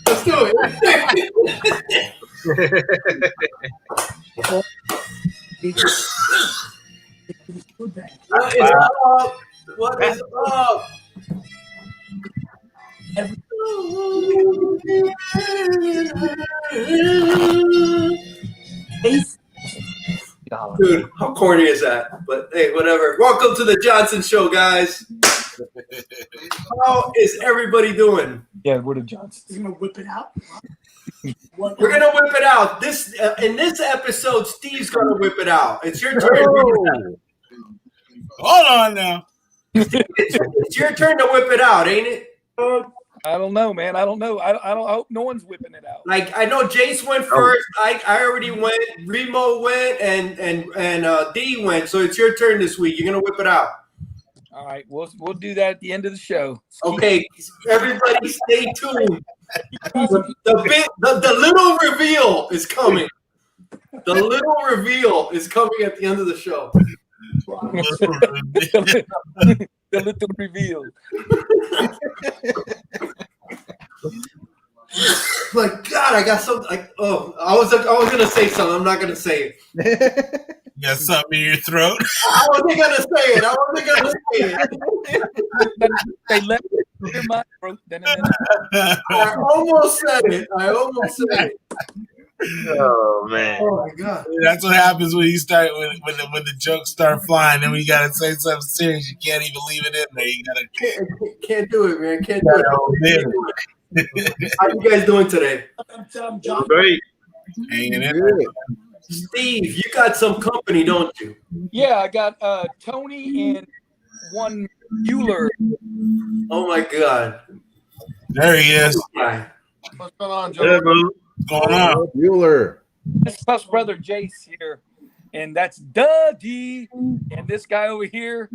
Let's do it. What is up? What is up? Dude, how corny is that? But hey, whatever. Welcome to the Johnson Show, guys. How is everybody doing? Yeah, we're the Johnsons. You're gonna whip it out. We're gonna whip it out. This in this episode, Steve's gonna whip it out. It's your turn. Hold on now. It's your turn to whip it out, ain't it? I don't know, man. I don't know. I hope no one's whipping it out. Like I know Jace went first. I already went. Remo went, and D went. So it's your turn this week. You're gonna whip it out. All right, we'll do that at the end of the show. Okay, everybody, stay tuned. The little reveal is coming. The little reveal is coming at the end of the show. The little reveal. My God, I got something. I was gonna say something. I'm not gonna say it. You got something in your throat? I wasn't gonna say it. They left it in my throat. I almost said it. Oh man! Oh my God! That's what happens when you start when the jokes start flying. Then when you gotta say something serious, you can't even leave it in there. You gotta can't do it, man. Can't do it. How you guys doing today? Great. Hanging in. Steve, you got some company, don't you? Yeah, I got Tony and one Bueller. Oh my God! There he is. What's going on, Joe? What's going on? Bueller. This is Puff's brother Jace here, and that's Duddy. And this guy over here,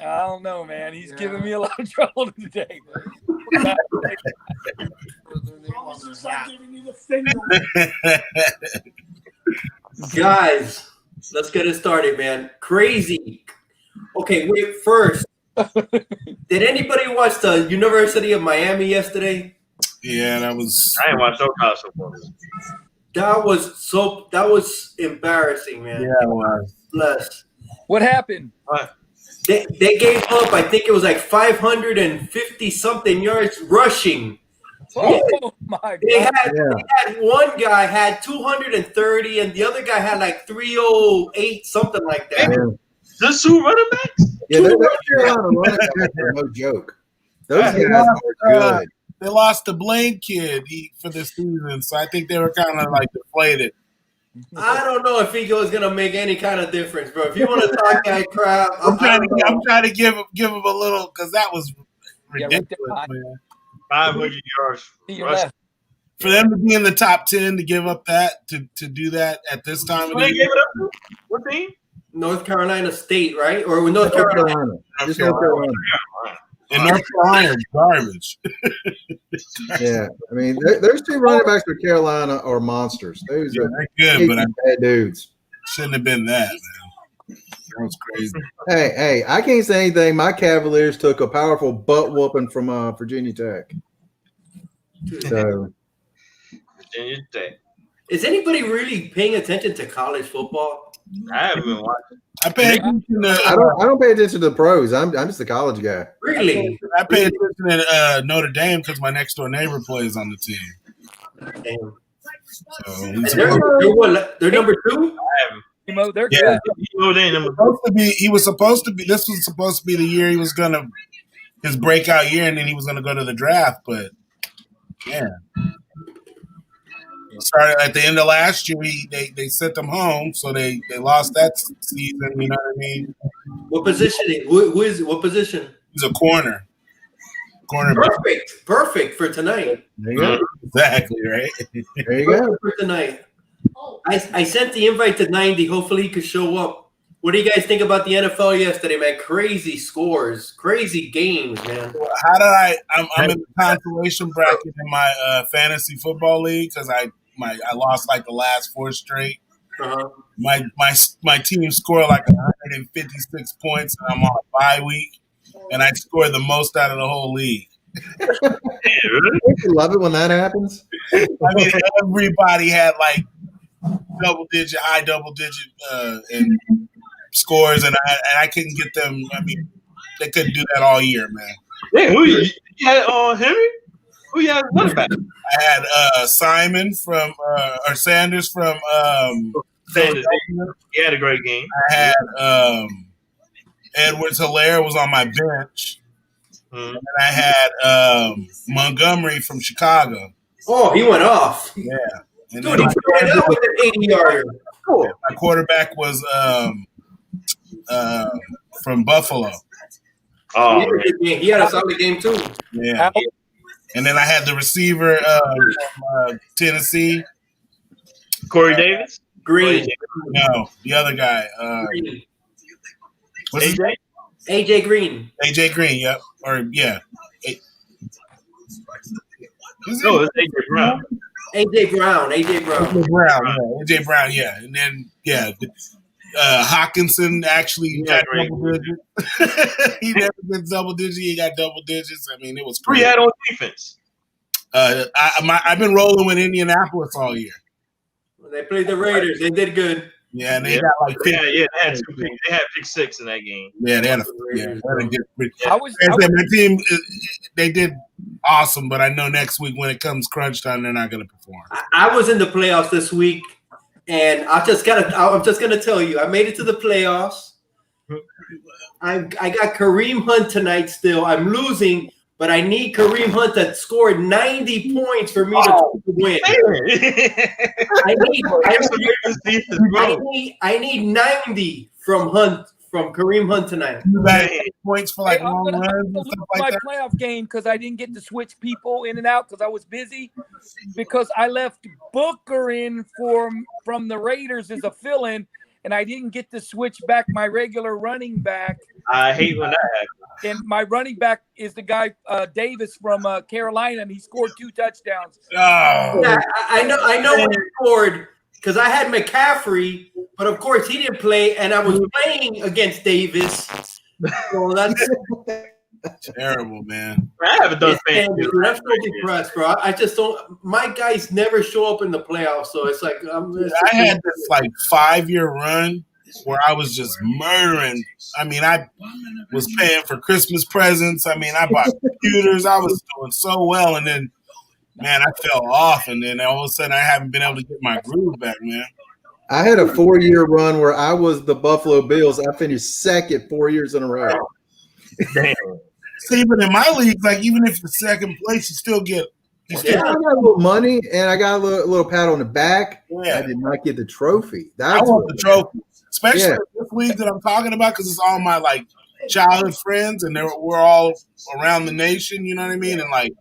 I don't know, man. He's giving me a lot of trouble today. Guys, let's get it started, man. Crazy. Okay, wait. First, did anybody watch the University of Miami yesterday? Yeah, that was. I ain't watched no college football. That was embarrassing, man. Yeah, it was. Bless. What happened? What? They gave up. I think it was like 550 something yards rushing. Oh my God! They had one guy had 230, and the other guy had like 308, something like that. Yeah. Just two running backs? Yeah, those Carolina running backs are no joke. Those guys are good. They lost the Blaine kid for the season, so I think they were kind of like deflated. I don't know if Eagle is gonna make any kind of difference, bro. If you want to talk that crap, I'm trying to give him a little because that was ridiculous, man. 500 yards rushing. For them to be in the top 10 to give up that to do that at this time of the They year. gave it up to? What team? North Carolina State, right? Or North Carolina. Just North Carolina. And North Carolina is garbage. Yeah, I mean, those two running backs for Carolina are monsters. Those are they're good, but bad dudes. Shouldn't have been that, man. That was crazy. Hey, I can't say anything. My Cavaliers took a powerful butt whooping from Virginia Tech. So, Virginia Tech. Is anybody really paying attention to college football? I haven't been watching. I pay attention to. I don't pay attention to the pros. I'm just a college guy. Really? I pay attention to Notre Dame because my next door neighbor plays on the team. Damn. So they're number 2? They're yeah. good. He was supposed to be. This was supposed to be the year he was gonna his breakout year, and then he was gonna go to the draft. But yeah, started at the end of last year. They sent him home, so they lost that season. You know what I mean? What position? Who is it? What position? He's a corner. Perfect for tonight. There you go. Exactly right. There you go. For tonight. I sent the invite to 90. Hopefully he could show up. What do you guys think about the NFL yesterday, man? Crazy scores, crazy games, man. How did I'm in the consolation bracket in my fantasy football league because I lost like the last 4 straight. Uh-huh. My team scored like 156 points, and I'm on a bye week, and I scored the most out of the whole league. Really? Don't you love it when that happens? I mean, everybody had like high double digit and scores, and I couldn't get them. I mean, they couldn't do that all year, man. Yeah, who you had Henry? Who you had running back? I had Simon from or Sanders from Sanders. He had a great game. I had Edwards-Helaire was on my bench. Mm. And I had Montgomery from Chicago. Oh, he went off. Yeah. And Dude, he started out with an 80-yarder. Cool. my quarterback was from Buffalo. Oh, He had a solid game too. Yeah. And then I had the receiver from Tennessee. Corey Davis? Green. No, the other guy. Green. What's his name? AJ Green. AJ Green, yep. Or yeah. No, it's AJ Brown. AJ Brown. AJ Brown, yeah. And then Hawkinson actually got double digits. He never been double digits. He got double digits. I mean, it was Who you had on defense? I've been rolling with Indianapolis all year. They played the Raiders. They did good. Yeah, and they got like they had 2 picks. They had pick 6 in that game. Yeah, they had a good. My team, they did awesome, but I know next week when it comes crunch time, they're not going to perform. I was in the playoffs this week, and I'm just gonna tell you, I made it to the playoffs. I got Kareem Hunt tonight. Still, I'm losing, but I need Kareem Hunt to score 90 points for me to win. I need 90 from Kareem Hunt tonight. You got points for like I'm long gonna runs and lose stuff my like that. playoff game because I didn't get to switch people in and out because I was busy. Because I left Booker in from the Raiders as a fill-in, and I didn't get to switch back my regular running back. I hate when that happens. And my running back is the guy Davis from Carolina, and he scored 2 touchdowns. Oh, Yeah, I know when he scored because I had McCaffrey, but of course he didn't play, and I was playing against Davis. So that's terrible, man. I haven't done fantasy. I'm so depressed, bro. I just don't. My guys never show up in the playoffs, so it's like I had this like 5-year run where I was just murdering. I mean, I was paying for Christmas presents. I mean, I bought computers. I was doing so well, and then, man, I fell off, and then all of a sudden I haven't been able to get my groove back, man. I had a 4-year run where I was the Buffalo Bills. I finished second 4 years in a row. Damn. See, but in my league, like even if you're second place, you still get. I got a little money and I got a little pat on the back. Yeah. I did not get the trophy. I want the trophy, especially in this league that I'm talking about, because it's all my like childhood friends, and we're all around the nation. You know what I mean? And like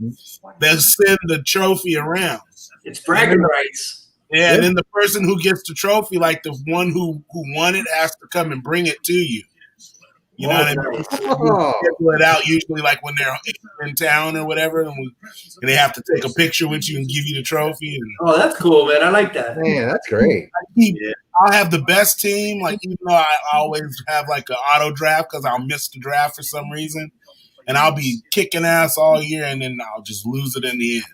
they'll send the trophy around. it's bragging rights. Yeah, and then the person who gets the trophy, like the one who won it, has to come and bring it to you. You know what I mean? Oh. Schedule it out usually like when they're in town or whatever, and they have to take a picture with you and give you the trophy. And Oh, that's cool, man. I like that. Man, that's great. I'll have the best team, like even though I always have like an auto draft because I'll miss the draft for some reason, and I'll be kicking ass all year, and then I'll just lose it in the end.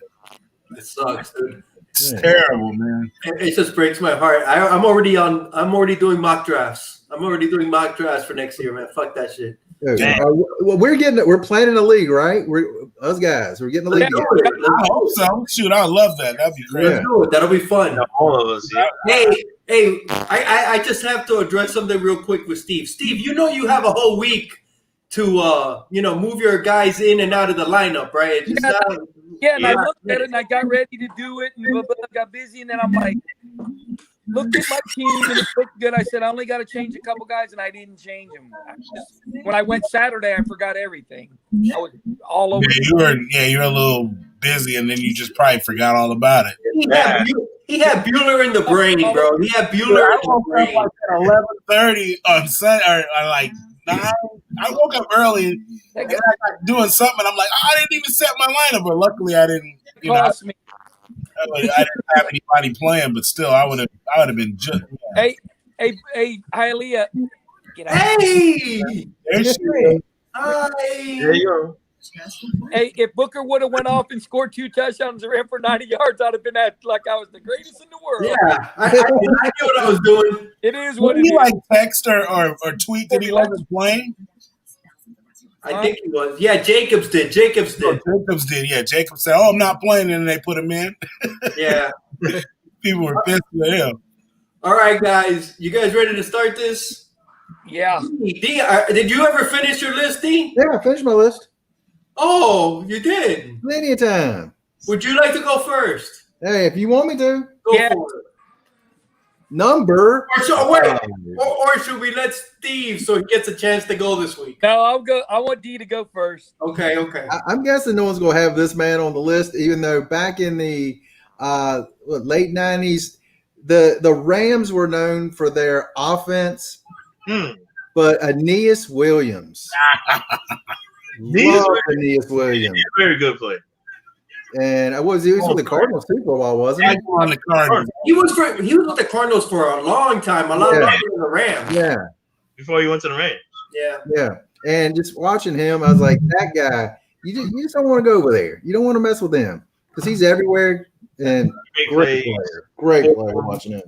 It sucks, dude. It's terrible, man. It just breaks my heart. I'm already doing mock drafts. I'm already doing mock drafts for next year, man. Fuck that shit. Dude, well, we're planning a league, right? We're getting a league. I hope so. Shoot, I love that. That'd be great. Yeah. That'll be fun. All of us, yeah. Hey, I just have to address something real quick with Steve. Steve, you have a whole week to move your guys in and out of the lineup, right? And I looked at it and I got ready to do it, and I got busy, and then I'm like, looked at my team and it looked good. I said I only got to change a couple guys, and I didn't change them. When I went Saturday, I forgot everything. I was all over. Yeah, you were a little busy, and then you just probably forgot all about it. He had Bueller in the brain, bro. He had Bueller in the brain. Like at 11:30 on Sunday, or like 9. I woke up early and I got doing something. I'm like, I didn't even set my lineup, but luckily I didn't. I didn't have anybody playing, but still, I would have been just. Yeah. Hey, Hialeah, get out. Hey, There she is. hi. There you go. Hey, if Booker would have went off and scored 2 touchdowns and ran for 90 yards, I'd have been acting like I was the greatest in the world. Yeah, I knew what I was doing. It is what Did it he is. like text or tweet that he wasn't playing? I think he was. Yeah, Jacobs did. Jacobs did. Oh, Jacobs did. Yeah, Jacobs said, "Oh, I'm not playing," and they put him in. Yeah. People were pissed at him. All right, guys. You guys ready to start this? Yeah. D, did you ever finish your list, D? Yeah, I finished my list. Oh, you did. Plenty of time. Would you like to go first? Hey, if you want me to. Go Yeah. for it. Number. Or should we let Steve so he gets a chance to go this week? No, I'll go. I want D to go first. Okay. I'm guessing no one's going to have this man on the list, even though back in the late 90s, the Rams were known for their offense, but Aeneas Williams. Love Aeneas Williams. Very good play. And he was with the Cardinals too for a while, wasn't he? On the Cardinals. He was with the Cardinals for a long time, a lot longer than the Rams. Yeah. Before he went to the Rams. Yeah. And just watching him, I was like, that guy, you just don't want to go over there. You don't want to mess with him because he's everywhere. And great player watching him.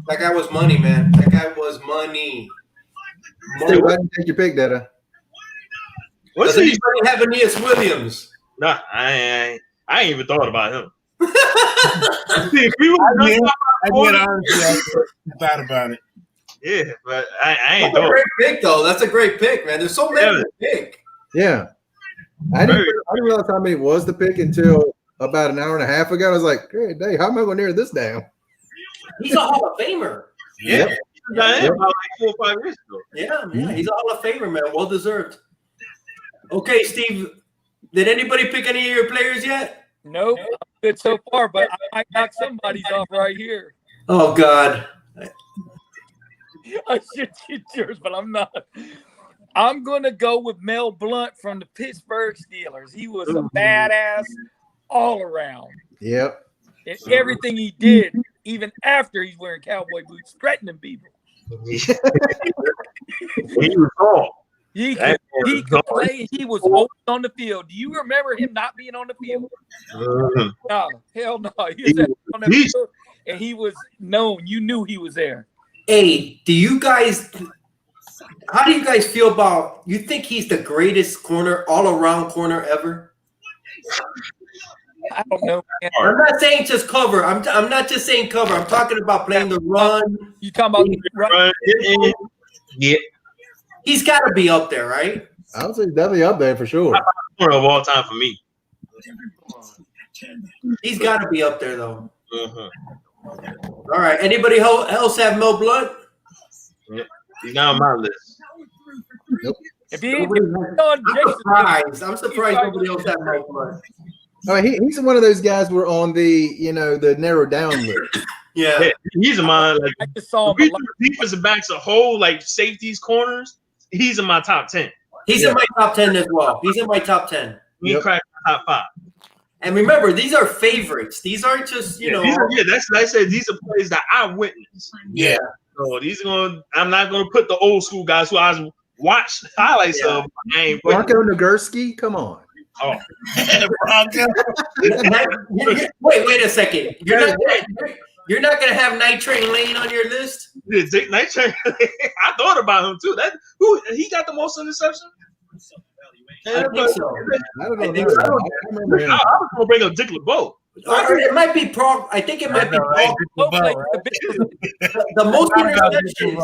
That guy was money, man. That guy was money. Steve, I didn't take your pick, did I? What's Does he? anybody have Aeneas Williams? Nah, I ain't even thought about him. See, if we I thought about it. yeah, but I ain't That's a thought. great pick, though. That's a great pick, man. There's so many to pick. Yeah. I didn't realize how many it was to pick until about an hour and a half ago. I was like, hey, Dave, how am I going to narrow this down? He's a Hall of Famer. Yeah, about like 4 or 5 years ago. Yeah, he's a Hall of Famer, man. Well deserved. Okay, Steve, did anybody pick any of your players yet? Nope. I'm good so far, but I might knock somebody's off right here. Oh, God. I should get yours, but I'm not. I'm going to go with Mel Blunt from the Pittsburgh Steelers. He was a badass all around. Yep. And everything he did, even after he's wearing cowboy boots, threatening people. He was tall. He could play. He was always on the field. Do you remember him not being on the field? No, hell no. He was on the field, and he was known. You knew he was there. Hey, how do you guys feel about, you think he's the greatest all-around corner ever? I don't know, man. I'm not saying just cover. I'm not just saying cover. I'm talking about playing the run. You talking about Run. Yeah. He's got to be up there, right? I would say he's definitely up there for sure. Corner of all time for me. He's got to be up there, though. Mm-hmm. All right. Anybody else have Mel Blunt? Yeah. He's not on my list. Nope. if he ain't I'm surprised nobody else had Mel Blunt. I mean, he's one of those guys we're on the narrowed down list. Yeah. He's in my like. I just saw him. Defensive backs a whole like safeties corners. He's in my top 10. He's in my top 10 as well. He's in my top 10. He cracked top 5. And remember, these are favorites. These aren't just, that's like I said. These are plays that I witnessed. Yeah. So I'm not gonna put the old school guys who I watched highlights of. I ain't putting. Bronco Nagurski, come on. Oh, Wait a second. You're not gonna have Night Train Lane on your list? Night Train. I thought about him too. He got the most interceptions. I think so. I don't know. I think so. I remember him. I was gonna bring up Dick LeBeau. It might be Paul. I think it might be Paul. The most interceptions.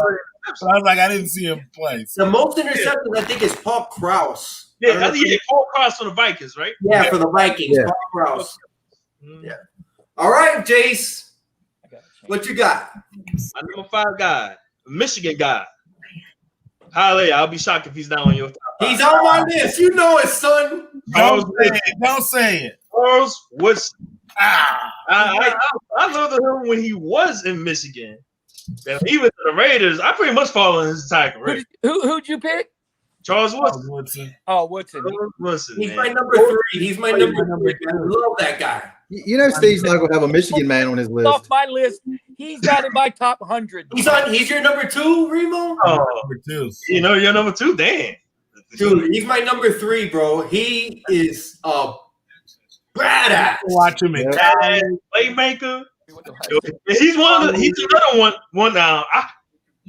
So I was like, I didn't see him play. The most interceptions, I think, is Paul Krause. Yeah, I think he Paul Cross for the Vikings, right? Yeah, for the Vikings. Yeah. Paul Krause. Yeah. All right, Jace. What you got? My number 5 guy, Michigan guy. Halle, I'll be shocked if he's not on your top 5. He's on my list. You know it, son. Don't say it. Charles Woodson. I loved him when he was in Michigan. And he was in the Raiders. I pretty much followed his entire career. Who'd you pick? Charles Woodson. Oh, Woodson. He's my number 3. He's my number 3. I love that guy. You know Steve's not going to have a Michigan man on his list. Off my list. He's got in my top 100. He's your number 2, Remo? Oh, number 2. You know, you're number 2? Damn. Dude, he's my number 3, bro. He is a badass. Watch him in college, playmaker. He's another one now.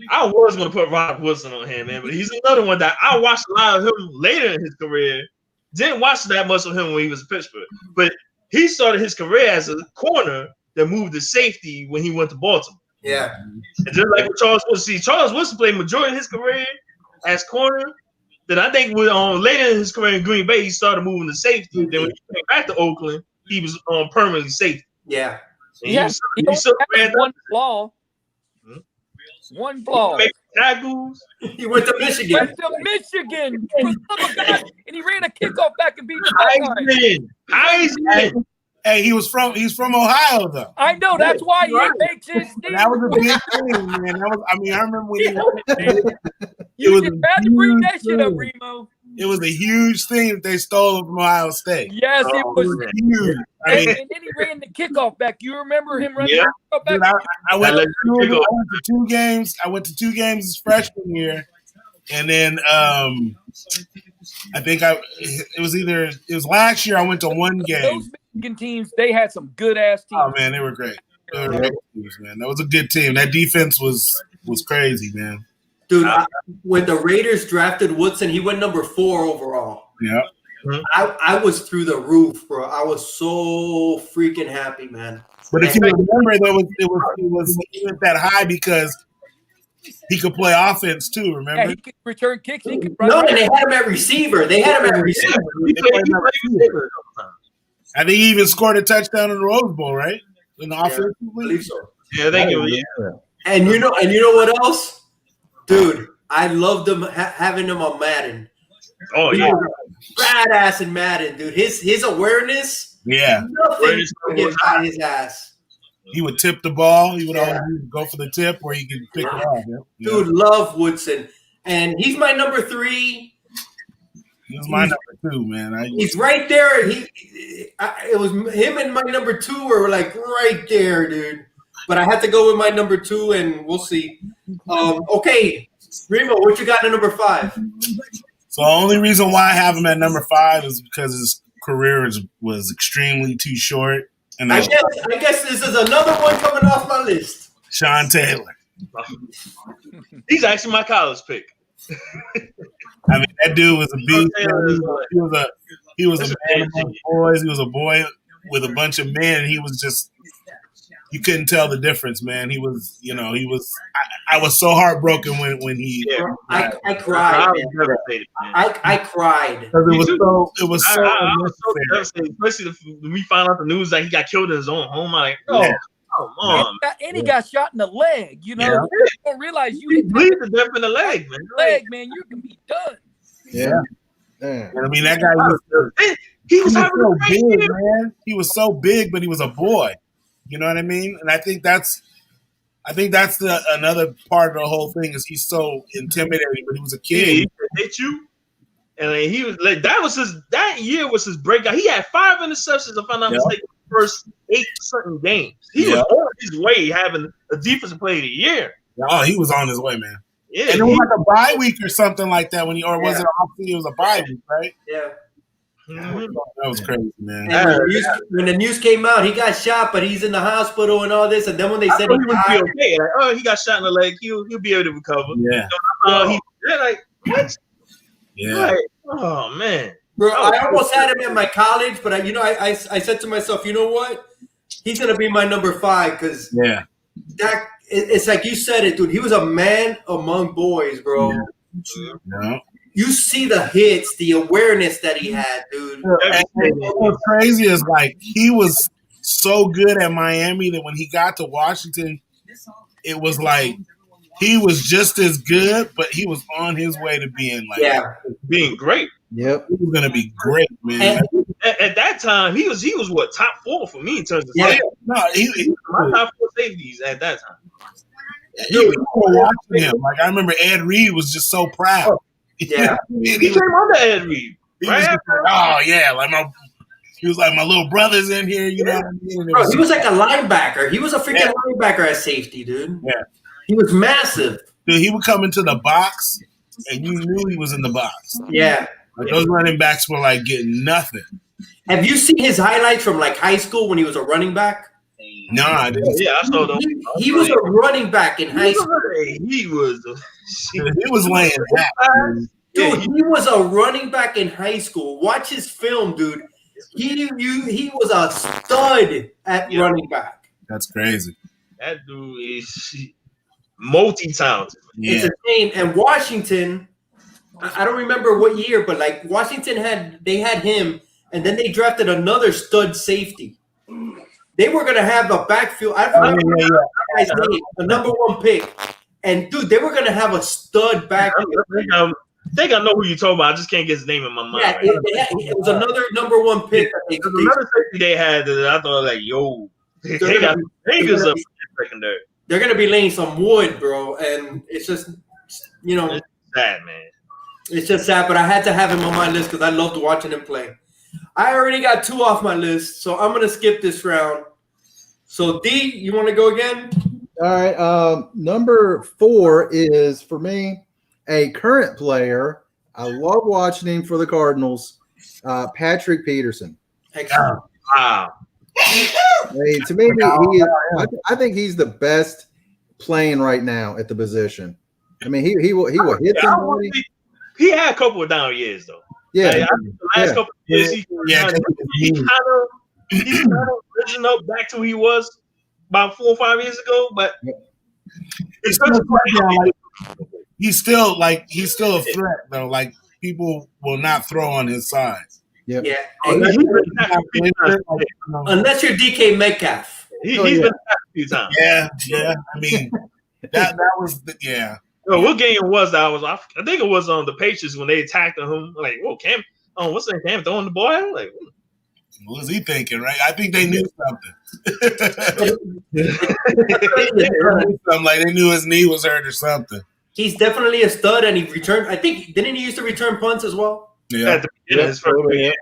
I was gonna put Rob Wilson on him, man, but he's another one that I watched a lot of him later in his career. Didn't watch that much of him when he was in Pittsburgh, but he started his career as a corner that moved to safety when he went to Baltimore. Yeah. Mm-hmm. And just like with Charles Wilson, Charles Wilson played majority of his career as corner. Then I think later in his career in Green Bay, he started moving to safety. Then when he came back to Oakland, he was on permanently safety. Yeah. He had one flaw. One flaw. Tackles. He went to Michigan. And he ran a kickoff back and beat the Heisman. Hey, he's from Ohio though. I know, that's why he makes his team. That was a big thing, man. I remember when you just had to bring that shit up, Remo. It was a huge thing that they stole him from Ohio State. Yes, it was huge. And then he ran the kickoff back. You remember him running the kickoff back? Dude, I went to 2 games. I went to 2 games his freshman year, and then I think it was last year. I went to 1 game. Those Michigan teams, they had some good ass teams. Oh man, they were great. They were great teams, man. That was a good team. That defense was crazy, man. Dude, when the Raiders drafted Woodson, he went number 4 overall. Yeah. I was through the roof, bro. I was so freaking happy, man. But if you remember, it was that high because he could play offense too. Remember? Yeah, he could return kicks. He could run. No, and they had him at receiver. I think he even scored a touchdown in the Rose Bowl, right? In the offense. I believe so. Yeah, thank you. Yeah. And you know what else? Dude, I loved him having him on Madden. Oh yeah, badass in Madden, dude. His awareness, nothing could get by his ass. He would tip the ball. He would always go for the tip, or he could pick it off. Yeah. Dude, love Woodson, and he's my number 3. He's my number 2, man. He's right there. It was him and my number 2 were like right there, dude. But I had to go with my number 2, and we'll see. Okay, Remo, what you got in number 5? So the only reason why I have him at number 5 is because his career was extremely too short. And I guess this is another one coming off my list. Sean Taylor. He's actually my college pick. I mean, that dude was a beast. He was a man among boys. He was a boy with a bunch of men. And he was just, you couldn't tell the difference, man. He was. I was so heartbroken when he. Yeah. I cried. I cried because it was so. I was so devastated, especially when we found out the news that he got killed in his own home. I'm like, oh, come on. And he got shot in the leg. You know, you don't realize he bleeds to death in the leg, man. You can be done. Yeah. I mean, that guy he was so big, man. He was so big, but he was a boy. You know what I mean? And I think that's another part of the whole thing is he's so intimidating, but he was a kid. He hit you, and he was like that year was his breakout. He had 5 interceptions, if I'm not mistaken, the first 8 certain games. He was on his way having a defensive player of the year. Oh, he was on his way, man. Yeah, and it was like a bye week or something like that was it off? It was a bye week, right? Yeah. Mm-hmm. That was crazy, man. When the news came out, he got shot, but he's in the hospital and all this. And then when they said he would be okay, like, he got shot in the leg, he'll be able to recover. Yeah. They're like, what? Yeah. Like, oh man, bro, I almost had him at my college, but I said to myself, you know what? He's gonna be my number 5 because that it's like you said it, dude. He was a man among boys, bro. Yeah. You see the hits, the awareness that he had, dude. What's crazy is like he was so good at Miami that when he got to Washington, it was like he was just as good, but he was on his way to being being great. Yep, he was gonna be great, man. At that time, he was what, top 4 for me in terms of safety. No, he was my top 4 safeties at that time. You were watching him. Like I remember Ed Reed was just so proud. Yeah, he came under Ed Reed. Right? He was like, my little brother's in here, you know what I mean? Bro, he was like a linebacker. He was a freaking linebacker at safety, dude. Yeah. He was massive. Dude, he would come into the box and you knew he was in the box. Yeah. Like those running backs were like getting nothing. Have you seen his highlights from like high school when he was a running back? No, I didn't. Yeah, I saw them. He was a running back in high school. He was laying that. Dude, he was a running back in high school. Watch his film, dude. He was a stud at running back. That's crazy. That dude is multi-talented. Yeah. It's a shame. And Washington, I don't remember what year, but like Washington had him, and then they drafted another stud safety. They were gonna have a backfield. I don't remember that guy's name, the number 1 pick. And dude, they were gonna have a stud backfield. I think I know who you're talking about. I just can't get his name in my mind. Yeah, it was another number 1 pick. There's another safety they had that I thought like, yo, they got niggas up in secondary. They're gonna be laying some wood, bro, and it's just, It's sad, man. it's just sad. But I had to have him on my list because I loved watching him play. I already got 2 off my list, so I'm gonna skip this round. So D, you want to go again? All right. Number 4 is for me a current player. I love watching him for the Cardinals. Patrick Peterson. Excellent. Wow. Hey, to me, I think he's the best playing right now at the position. I mean, he will hit somebody. He had a couple of down years though. Yeah, the last couple of years, he's kind of risen up back to who he was about 4 or 5 years ago. But it's he's still a threat though. Like people will not throw on his side. Yeah. Unless Unless you're DK Metcalf. He's been attacked a few times. Yeah. I mean, that was yeah. Yo, what game was that? I think it was on the Patriots when they attacked him. Like, whoa, Cam! Oh, what's that? Cam throwing the ball? Like, what was he thinking? Right? I think they knew something. Like they knew his knee was hurt or something. He's definitely a stud, and he returned. I think didn't he used to return punts as well? Yeah. at the beginning of his first year.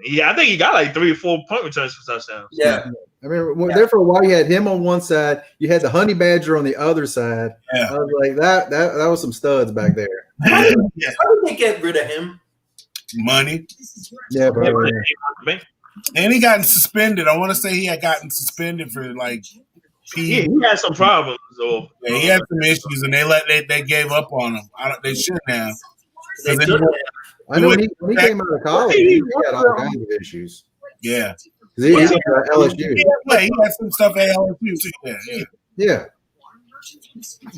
Yeah, I think he got like 3 or 4 punt returns for touchdowns. Yeah. I mean, there for a while you had him on one side, you had the Honey Badger on the other side. Yeah. I was like, that was some studs back there. How did they get rid of him? Money. Yeah, bro. And he gotten suspended. I want to say he had gotten suspended for like he had some problems. So yeah, he had some issues, and they gave up on him. They shouldn't have. I know when he came out of college, he had all kinds of issues. Yeah. He was at LSU. He had some stuff at LSU too. Yeah.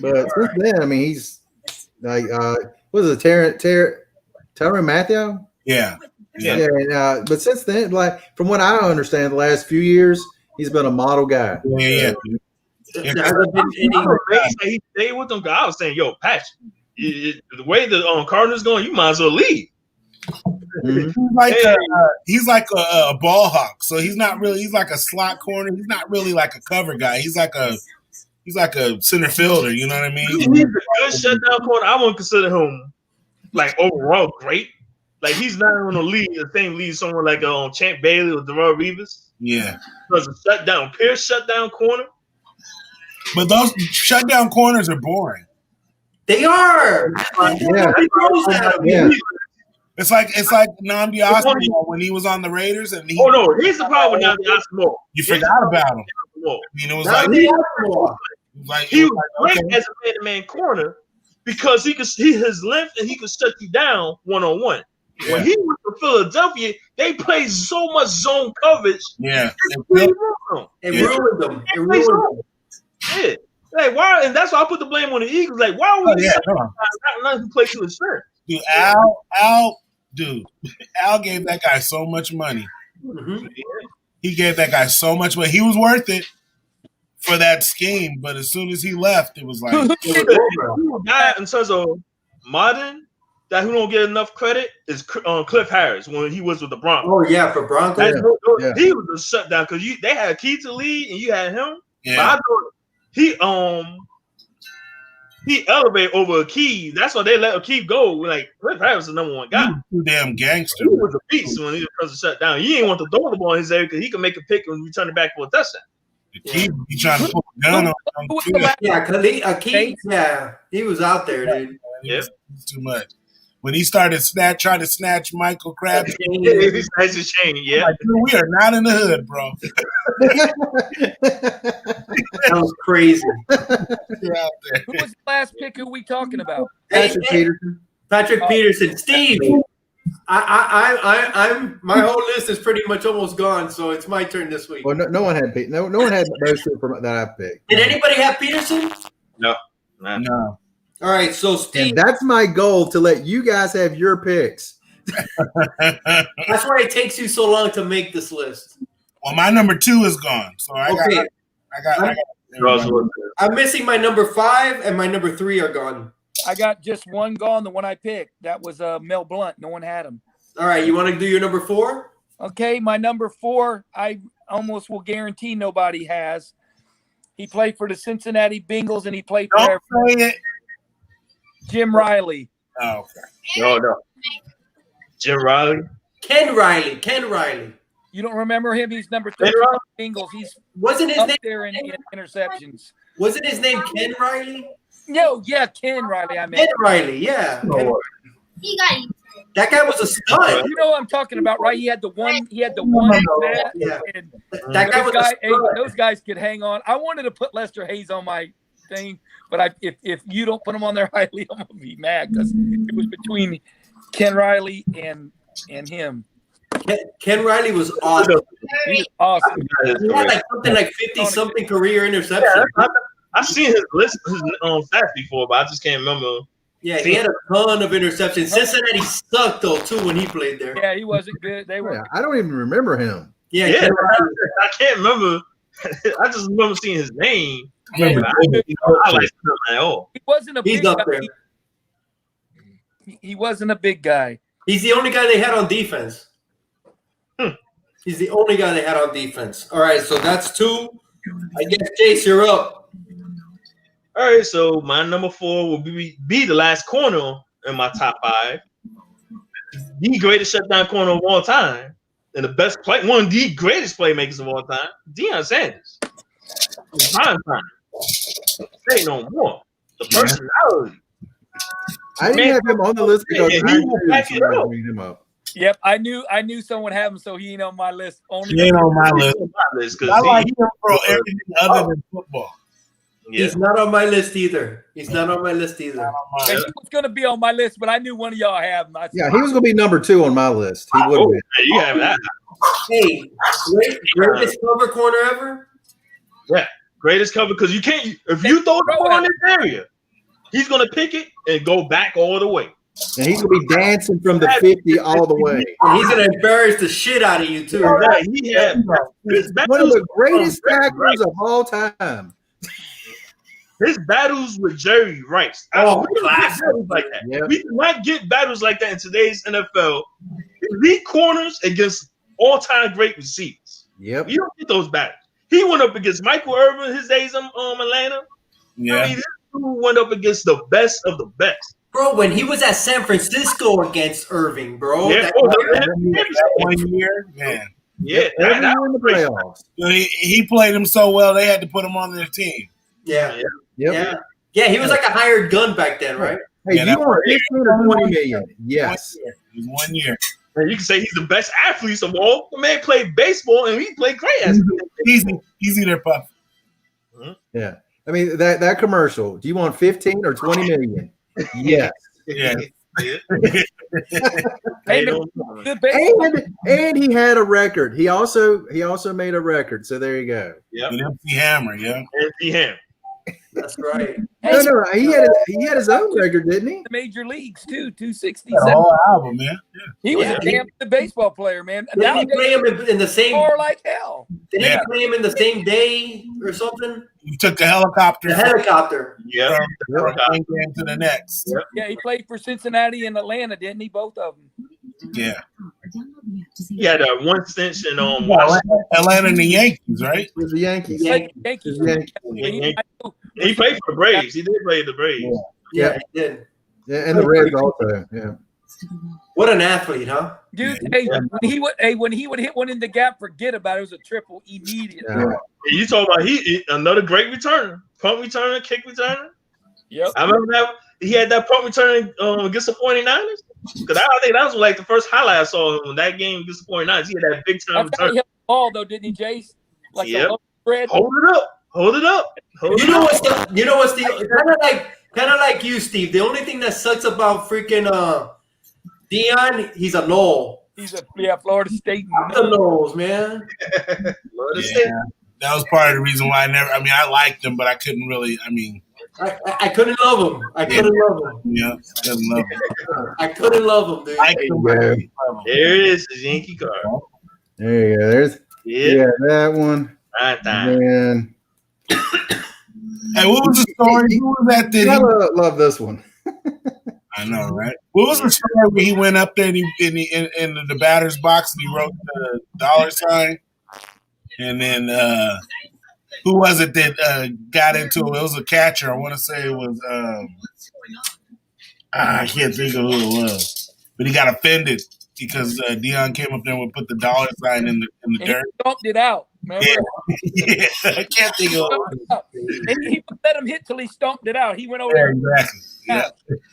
But since then, I mean, he's like, what is it, Tyrann Mathieu? Yeah. But since then, like from what I understand, the last few years, he's been a model guy. Yeah. He stayed with them. I was saying, yo, Patch, the way the Cardinals going, you might as well leave. He's like a ball hawk, so he's not really. He's like a slot corner. He's not really like a cover guy. He's like a center fielder. You know what I mean? He's a good shutdown corner. I wouldn't consider him like overall great. Like he's not going to lead the same lead someone like Champ Bailey or Darrell Reeves. Yeah, because a pure shutdown corner. But those shutdown corners are boring. They are. Yeah. It's like Nnamdi Asomugha when he was on the Raiders, and here's the problem with Nnamdi Asomugha. You forgot about him. I mean, it was he was great as a man-to-man corner because his length and he could shut you down one-on-one. Yeah. When he was in Philadelphia, they played so much zone coverage. Yeah, it ruined them. Yeah. Like why? And that's why I put the blame on the Eagles. Like why would not play to his strength? Dude, Al gave that guy so much money. Mm-hmm. He gave that guy so much money. He was worth it for that scheme, but as soon as he left, it was like guy in terms of modern that who don't get enough credit is Cliff Harris when he was with the Broncos. Oh yeah, for Broncos, he was a shutdown because they had a key to lead and you had him. Yeah. But I thought he elevated over Akeem. That's why they let Akeem go. Like Cliff Harris was the number 1 guy. Too damn gangster. He was a beast when he was supposed to shut down. You ain't want to throw the ball in his area because he could make a pick and return it back for a touchdown. Keith be trying to pull a gun on him. Who was the last- Yeah, Keith, yeah, he was out there, dude. It was too much. When he started trying to snatch Michael Crabtree, That's a shame. Yeah, like, dude, we are not in the hood, bro. That was crazy. You're out there. Who was the last pick? Who we talking about? Patrick Peterson. Patrick Peterson. Steve, I'm my whole list is pretty much almost gone, so it's my turn this week. Well, no one had no one had those two that I picked. Did anybody have Peterson? no. All right, so Steve, And that's my goal, to let you guys have your picks. that's why it takes you so long to make this list. Well, my number 2 is gone, so I got everybody. I'm missing my number 5 and my number 3 are gone. I got just one gone. The one I picked. That was Mel Blunt. No one had him. All right, you want to do your number 4? Okay, my number 4, I almost will guarantee nobody has. He played for the Cincinnati Bengals, and he played for Don't say it. Jim Riley. Oh, okay. No. Jim Riley. Ken Riley. You don't remember him? He's number 13 Ken on the Bengals. He's Wasn't his up name? there in interceptions. Wasn't his name Ken Riley? No, yeah, Ken Riley. I mean, Ken Riley, yeah. That guy was a stud. you know what I'm talking about, right? He had the one. Bat, Yeah. and That guy was a stud. those guys could hang on. I wanted to put Lester Hayes on my thing, but if you don't put him on there, Riley, I'm gonna be mad because it was between Ken Riley and him. Ken Riley was awesome. He was awesome. He had like something like 50-something career interceptions. I've seen his list, his stats before, but I just can't remember. Yeah, he had a ton of interceptions. Cincinnati sucked though too when he played there. Yeah, he wasn't good. They were. Yeah, I don't even remember him. Yeah, Yeah, Ken Riley. I can't remember. I just remember seeing his name. Yeah, I like him at all. He wasn't a he's big up guy. there. He wasn't a big guy. He's the only guy they had on defense. He's the only guy they had on defense. All right, so that's 2. I guess Jace, you're up. All right, so my number 4 will be the last corner in my top 5. The greatest shutdown corner of all time, and the best play, one of the greatest playmakers of all time, Deion Sanders. Prime time. Say no more. The personality. I didn't have him on the list because Yeah, I he knew will back it somebody up. would bring him up. Yep, I knew someone had him, so he ain't on my list. He ain't on my list. Because I like him for everything other than football. He's not on my list either. And he was going to be on my list, but I knew one of y'all have him. Yeah, he was going to be number 2 on my list. He would be. You have that. Hey, greatest cover corner ever? Yeah, greatest cover because you can't. If you throw the ball in this area, he's gonna pick it and go back all the way. And he's going to be dancing from the 50 all the way. And he's going to embarrass the shit out of you, too. Yeah, he had One of the greatest tacklers of all time. his battles with Jerry Rice. Oh, We don't get battles like that. Yep. We do not get battles like that in today's NFL. Elite corners against all-time great receivers. Yep. You don't get those battles. He went up against Michael Irvin his days in Atlanta. Yeah. I mean, this dude went up against the best of the best. Bro, when he was at San Francisco against Irving, bro. Yeah, that- That 1 year, man. Yeah, Every that year in the playoffs. He played him so well, they had to put him on their team. yeah. Yep. Yeah, he was like a hired gun back then, right? Hey, Yeah, you that want 15 or 20 million? Yes. It was 1 year. And you can say he's the best athlete of all. The man played baseball and he played great. Easy there, Puff. Yeah. I mean, that commercial, do you want 15 or 20 million? Yes. Yeah. Hey, good baseball. And he had a record. He also made a record. So there you go. Yep. An MC Hammer, yeah. MC Ham. That's right. No, he had his own record, didn't he? The major leagues too, The 267. whole album, man. Yeah. He was Yeah. a damn good baseball player, man. Didn't he play him in the same? Score like hell. Didn't Yeah. he play him in the same day or something? He took the helicopter The helicopter. Yeah. from one game to the next. Yep. Yeah, he played for Cincinnati and Atlanta, didn't he? Both of them. Yeah. He had one stint in Atlanta and the Yankees, right? It was the Yankees. Yeah. Yankees. Yankees. He played for the Braves. He did play the Braves. Yeah, he did. Yeah, and the Reds also. Yeah. What an athlete, huh? Dude, when he would hit one in the gap, forget about it. It was a triple immediately. Yeah. You talking about he another great returner, punt returner, kick returner. Yep. I remember that he had that punt return against the 49ers. Because I think that was like the first highlight I saw him in that game against the 49ers. He had that big time That's how return. he hit the ball though, didn't he, Jace? Like the low spread. Hold it up. You know what's the kind of like you, Steve. The only thing that sucks about freaking Dion, he's a Knoll. He's a Florida State. The Knolls, man. Florida State. That was part of the reason why I liked him, but I couldn't really. I couldn't love him. I couldn't love him. Yeah, couldn't love him. I couldn't love him, dude. There it is, the Yankee card. There you go. There's that one. And Hey, what was the story? Who was that? I love this one. I know, right? What was the story where he went up there and in the batter's box and he wrote the dollar sign? And then who was it that got into it? It was a catcher. I want to say it was I can't think of who it was, but he got offended because Dion came up there and would put the dollar sign in the dirt. He stomped it out. Remember? Yeah, I can't think of it. And he let him hit till he stomped it out. He went over there. Exactly.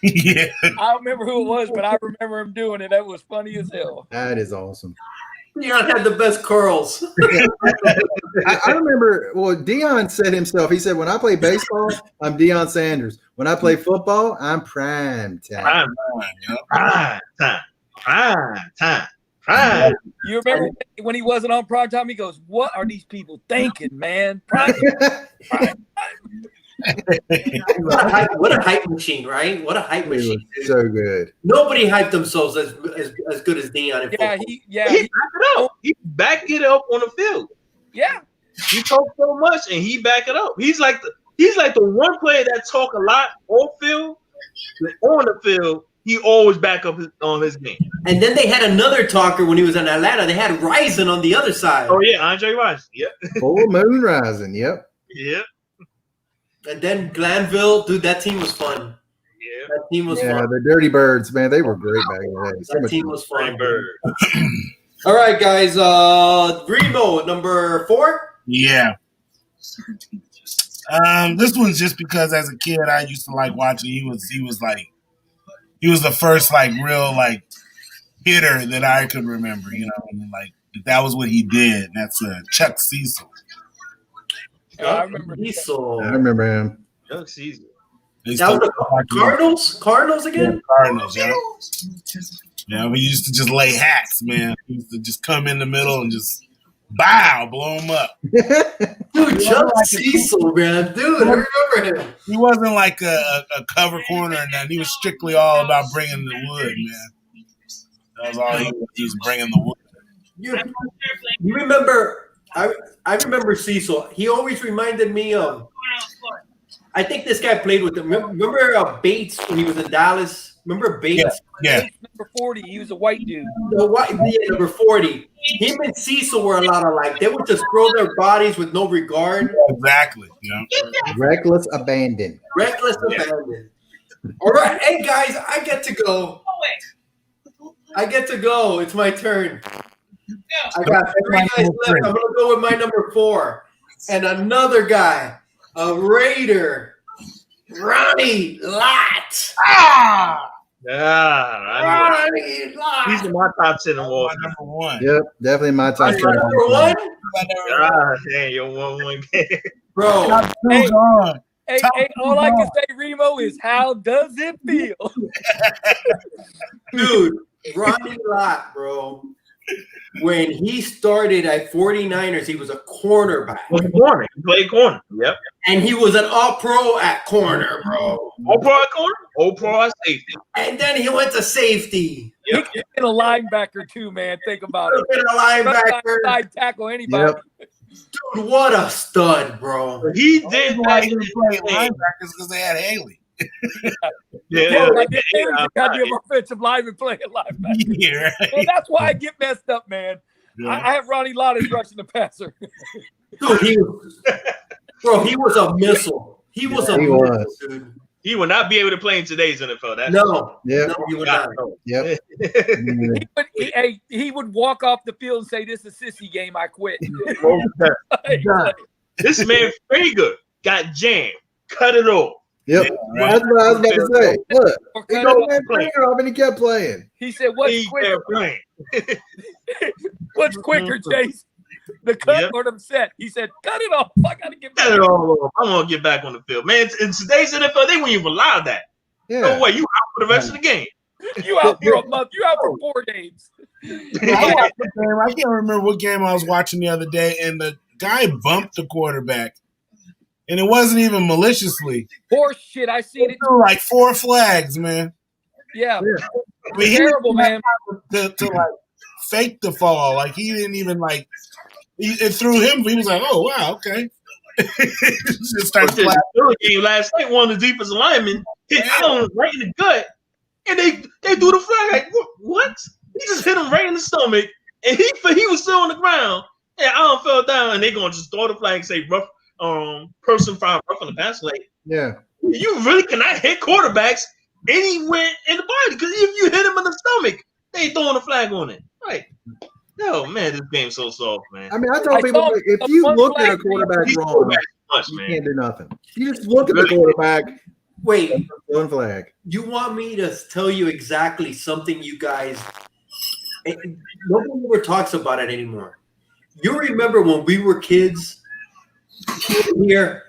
Yeah. I don't remember who it was, but I remember him doing it. That was funny as hell. That is awesome. Dion had the best curls. I remember, Dion said himself, he said, when I play baseball, I'm Deion Sanders. When I play football, I'm prime time. Prime. You remember when he wasn't on prime time, he goes, what are these people thinking, man? Prime time. What a hype machine, right? What a hype machine. So good. Nobody hyped themselves as good as Dion. He backed it up on the field. Yeah. He talked so much and he back it up. He's like the one player that talk a lot off field, but on the field, he always back up on his game. And then they had another talker when he was in Atlanta. They had Rison on the other side. Oh yeah, Andre Rison. Yep. Full moon rising. Yep. Yep. And then Glanville, dude, that team was fun. Yeah. That team was fun. The Dirty Birds, man, they were great back in the day. That team was fun. Bird. All right, guys. Remo, number 4. Yeah. This one's just because as a kid I used to like watching. He was the first real hitter that I could remember. And that was what he did. And that's Chuck Cecil. I remember Cecil. I remember him. Chuck Cecil. That was the Cardinals? Cardinals again? Yeah, Cardinals, yeah. Yeah, we used to just lay hats, man. We used to just come in the middle and just blow him up. Dude, Chuck Cecil, man. Dude, I remember him. He wasn't like a cover corner and that. He was strictly all about bringing the wood, man. That was all he was bringing the wood. You remember, I remember Cecil. He always reminded me of, I think this guy played with him. Remember Bates when he was in Dallas? Remember Bates? Yeah. Number 40. He was a white dude. Number 40. Him and Cecil were a lot alike. They would just throw their bodies with no regard. Exactly. Yeah. Reckless abandon. Abandon. All right. Hey, guys, I get to go. It's my turn. I got 3 guys left. I'm going to go with my number 4. And another guy, a Raider, Ronnie Lott. Ronnie Lott. He's in my top 10 of all. Number 1. Yep, definitely my top 10. Number 1? Dang, you're 1-1 game. Bro. Hey, all I can say, Remo, is how does it feel? Dude, Ronnie Lott, bro. When he started at 49ers, he was a cornerback. He played corner. Yep. And he was an all-pro at corner, bro. All-pro at corner? All-pro at safety. And then he went to safety. Yep. He could have been a linebacker too, man. Think about it. Been a linebacker. Side tackle anybody. Yep. Dude, what a stud, bro. He did why he played linebackers because they had Haley. Like the goddamn offensive lineman playing linebacker. Yeah, right. Well, that's why I get messed up, man. Yeah. I have Ronnie Lott as rushing the passer. Dude, he was a missile. He was a missile, dude. He will not be able to play in today's NFL. That's No, Yeah. no, you would not. Yep. He would walk off the field and say, "This is a sissy game. I quit." This man Fager got jammed. Cut it off. Yep. right. That's what I was about to say. Look, Or he cut got it off. that finger off and he kept playing. He said, "What's He quicker? kept playing. What's quicker, Chase? The cut Yep. or the set?" He said, "Cut it off. I gotta get Cut back." it all off. I'm gonna get back on the field, man. In today's NFL, they wouldn't even allow that. Yeah. No way, you out for the rest of the game. You out for a month. You out for 4 games. I watched the game. I can't remember what game I was watching the other day, and the guy bumped the quarterback, and it wasn't even maliciously. Horse shit. I seen it. Threw like 4 flags, man. Yeah. I mean, he Terrible, man. to like fake the fall. Like he didn't even like. It threw him. He was like, "Oh wow, okay." Just started The flagging. Steelers game last night, one of the defensive linemen hit Allen right in the gut, and they threw the flag. Like, what? He just hit him right in the stomach, and he was still on the ground. And Allen fell down, and they gonna just throw the flag and say rough person found rough on the pass. Like, Yeah. you really cannot hit quarterbacks anywhere in the body, because if you hit him in the stomach, they ain't throwing a flag on it. Like, no, man, this game's so soft, man. I mean, I tell I people, saw if you one look at a flag quarterback These wrong, quarterbacks much, you man. can't do nothing. You just look at the quarterback, Wait, one flag. you want me to tell you exactly something you guys nobody ever talks about it anymore. You remember when we were kids here,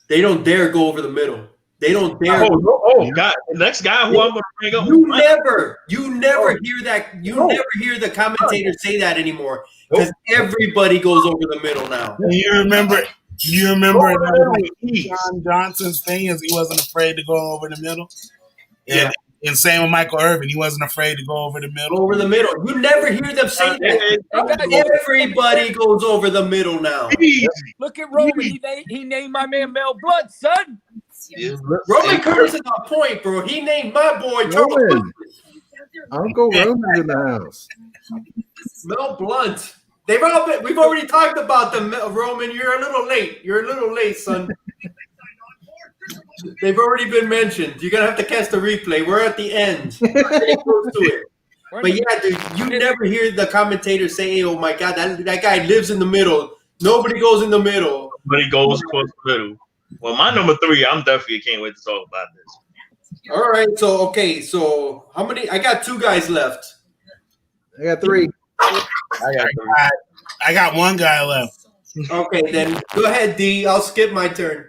they don't dare go over the middle. They don't dare. Oh God! The next guy who I'm going to bring up. You never hear that. You never hear the commentators say that anymore because everybody goes over the middle now. You remember John Johnson's thing is he wasn't afraid to go over the middle. Yeah. And same with Michael Irvin, he wasn't afraid to go over the middle. Over the middle. You never hear them say that. Everybody goes over the middle now. Look at Roman. He named my man Mel Blunt, son. Roman Curtis is on point, bro. He named my boy Charles Roman. Uncle Roman's in the house. Mel Blunt. We've already talked about them, Roman. You're a little late. You're a little late, son. They've already been mentioned. You're gonna have to catch the replay. We're at the end. We're getting close to it. But yeah, dude, you never hear the commentators say, "Oh my God, that guy lives in the middle." Nobody goes in the middle. Nobody goes close to the middle. Well, my number 3, I'm definitely can't wait to talk about this. All right, so how many? I got 2 guys left. I got 3. I got 1 guy left. Okay, then go ahead, D. I'll skip my turn.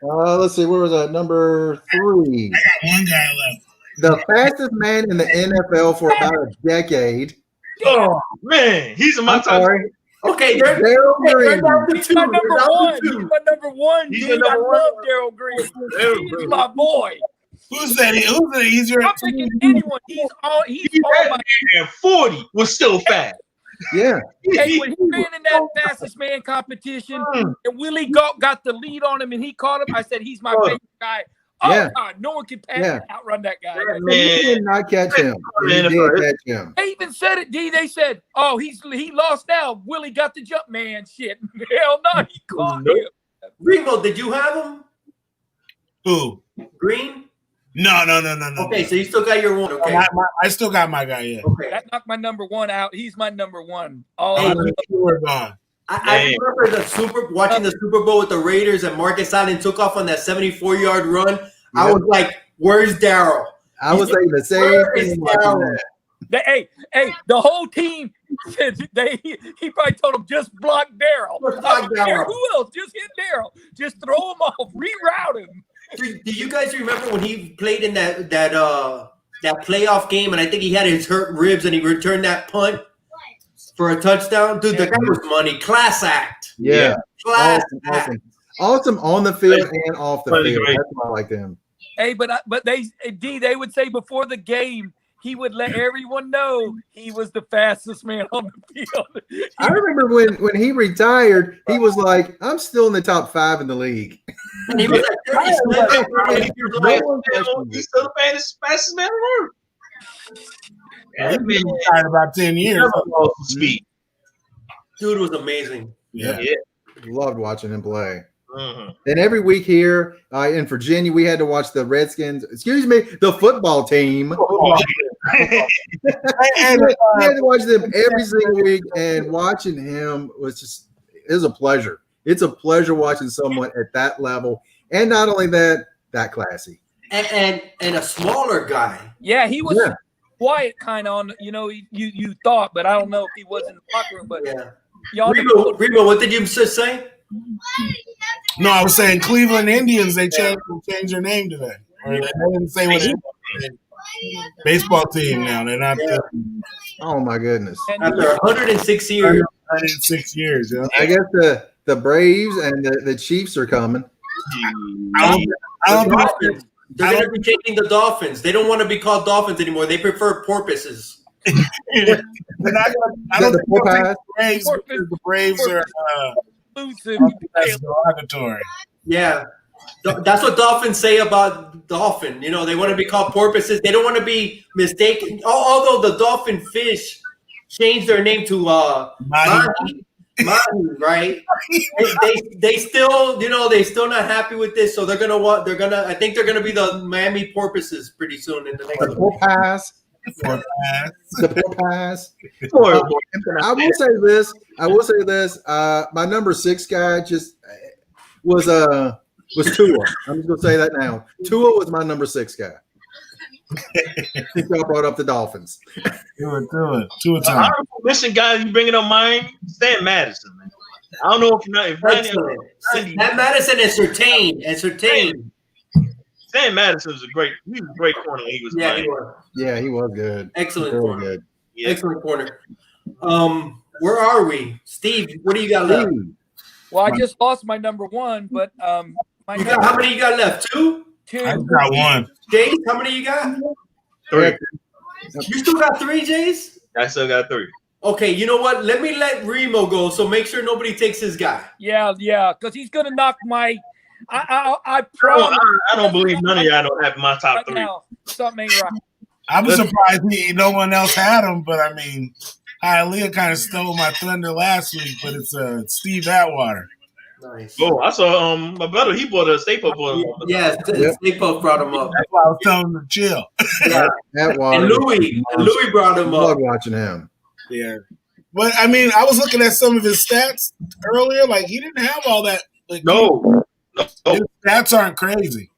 Let's see, where was that? Number 3. I got 1 guy left. The fastest man in the NFL for about a decade. Oh man, he's in my I'm top. sorry. Okay, Daryl Green. He's my number 1. He's my number 1. He's Dude, the I number one. love Daryl Green. He's my boy. Who's that? Who's the easier? I'm picking anyone. He's on my. And 40 was still fast. Yeah. Hey, when he ran in that fastest man competition, and Willie got the lead on him, and he caught him, I said, he's my favorite guy. Oh, Yeah. God, no one can outrun that guy. He did not catch him. He did catch him. They even said it, D. They said, oh, he lost now. Willie got the jump. Man, shit. Hell no, he caught him. Remo, did you have him? Who? Green? No. Okay, so you still got your 1. Okay. I still got my guy, yeah. Okay. That knocked my number 1 out. He's my number 1. We're gone. I remember watching the Super Bowl with the Raiders and Marcus Allen took off on that 74-yard run. Yeah. I was like, "Where's Daryl?" I was saying the same thing. The whole team said he probably told him just block Daryl. I don't care who else, just hit Daryl. Just throw him off, reroute him. Do you guys remember when he played in that playoff game and I think he had his hurt ribs and he returned that punt for a touchdown? Dude, the guy was money. Class act. Yeah. Class act. Awesome on the field and off the field. That's why I like them. Hey, but they would say before the game, he would let everyone know he was the fastest man on the field. I remember when he retired, he was like, "I'm still in the top 5 in the league." And he was like, he's still the fastest man on earth. He's been retired about 10 years. Dude was amazing. Yeah. Loved watching him play. And every week here in Virginia, we had to watch the Redskins. Excuse me, the football team. And we had to watch them every single week, and watching him was a pleasure. It's a pleasure watching someone at that level, and not only that classy. And a smaller guy. Yeah, he was quiet kind of on. You thought, but I don't know if he was in the locker room. But Remo, what did you just say? No, I was saying Cleveland Indians. They changed their name today. Or they didn't say what it is. Baseball team now. They're not. Oh my goodness! After 106 years. 106 years. Yeah. I guess the Braves and the Chiefs are coming. They're going to be changing the Dolphins. They don't want to be called Dolphins anymore. They prefer porpoises. I don't think the Braves. The Braves are derogatory. Yeah. That's what Dolphins say about dolphin. They want to be called porpoises. They don't want to be mistaken. Although the dolphin fish changed their name to Mahi, right? they still, they still not happy with this. So I think they're gonna be the Miami porpoises pretty soon in the next. The porpoise. I will say this. My number 6 guy just was Tua. I'm just gonna say that now. Tua was my number 6 guy. Y'all brought up the Dolphins. Tua. Honorable mention guy you bringing up mine, Stan Madison, man. I don't know if Stan Madison and Surtain. Stan Madison was a great corner. He was he was good. Excellent Very corner. good. Yeah. Excellent corner. Where are we, Steve? What do you got left? Well, I just lost my number 1, but how many you got left? 2. I got 1. Jace, how many you got? 3. You still got 3, Jace? I still got 3. Okay, you know what? Let me let Remo go, so make sure nobody takes his guy. Yeah, because he's gonna knock my. I promise. I don't believe none of y'all don't have my top 3. Now, something ain't right. I was surprised no one else had him, but I mean, Hialeah kind of stole my thunder last week, but it's Steve Atwater. Nice. Oh, I saw my brother. He bought a Stay Puft. Yeah, Stay Puft brought him up. That's why I was telling him to chill. Yeah. And Louis brought him up. Love watching him. Yeah, but I mean, I was looking at some of his stats earlier. Like he didn't have all that. Like, No. His stats aren't crazy.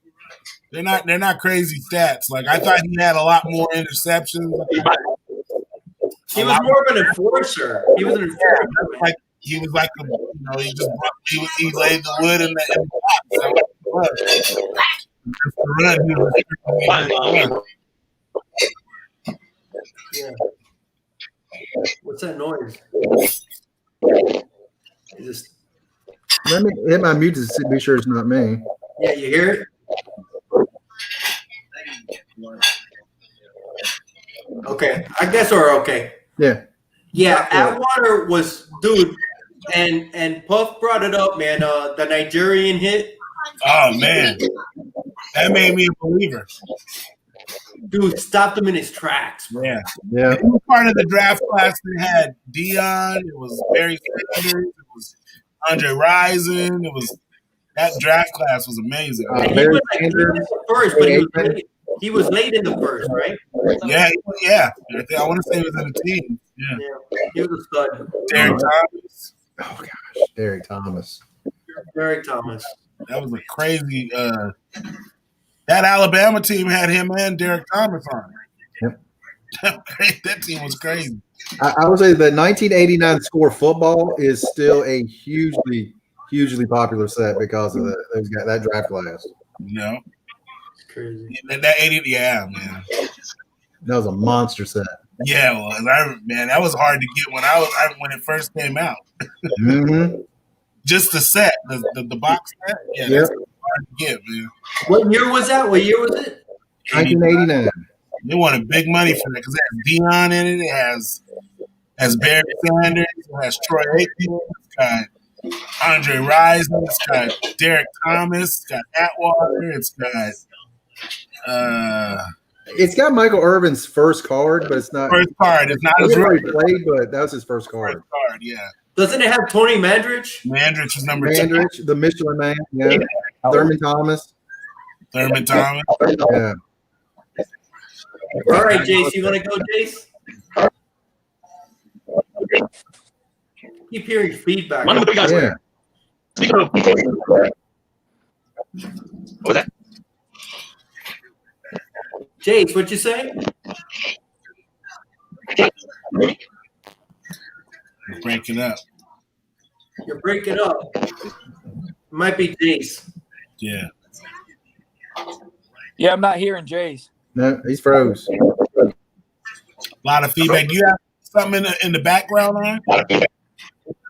They're not crazy stats. Like I thought he had a lot more interceptions. He was more of an enforcer. He was an enforcer. He was like he laid the wood in the box. Yeah. What's that noise? Let me hit my mute to be sure it's not me. Yeah, you hear it? Okay, I guess we're okay. Yeah. Yeah, Atwater was dude, and Puff brought it up, man. The Nigerian hit. Oh man, that made me a believer. Dude, stopped him in his tracks, bro. Yeah. It was part of the draft class that had Dion. It was Barry Sanders. It was Andre Rison. It was that draft class was amazing. He was the first, but he was late in the first, right? Yeah. I want to say he was in the team. Yeah. He was a stud. Derek Thomas. Oh gosh, Derek Thomas. That was a crazy. That Alabama team had him and Derek Thomas on it. Yep. That team was crazy. I would say the 1989 Score football is still a hugely popular set because of that draft class. No. It's crazy. That 80, yeah, man. That was a monster set. Yeah, it was. Man, that was hard to get when it first came out. Mm-hmm. Just the set, the box set. Yeah, that's hard to get, man. What year was that? 1989. They wanted big money for that because it has Dion in it. It has Barry Sanders. It has Troy Aikman. It's got Andre Rison. It's got Derek Thomas. It's got Atwater. It's got Michael Irvin's first card, but it's not first card. It's not he his already rookie. played, but that was his first card. First card, yeah. Doesn't it have Tony Mandrich? Mandrich is number 10. Mandrich, the Michelin Man. Yeah. Thurman Thomas. Thurman Thomas. Yeah. All right, Jace, you want to go, Jace? Keep hearing feedback. One of the guys. Yeah. Speaking of, what was that? Jace, what'd you say? You're breaking up. You're breaking up. Might be Jace. Yeah. Yeah, I'm not hearing Jace. No, he's froze. A lot of feedback. You have something in the background on?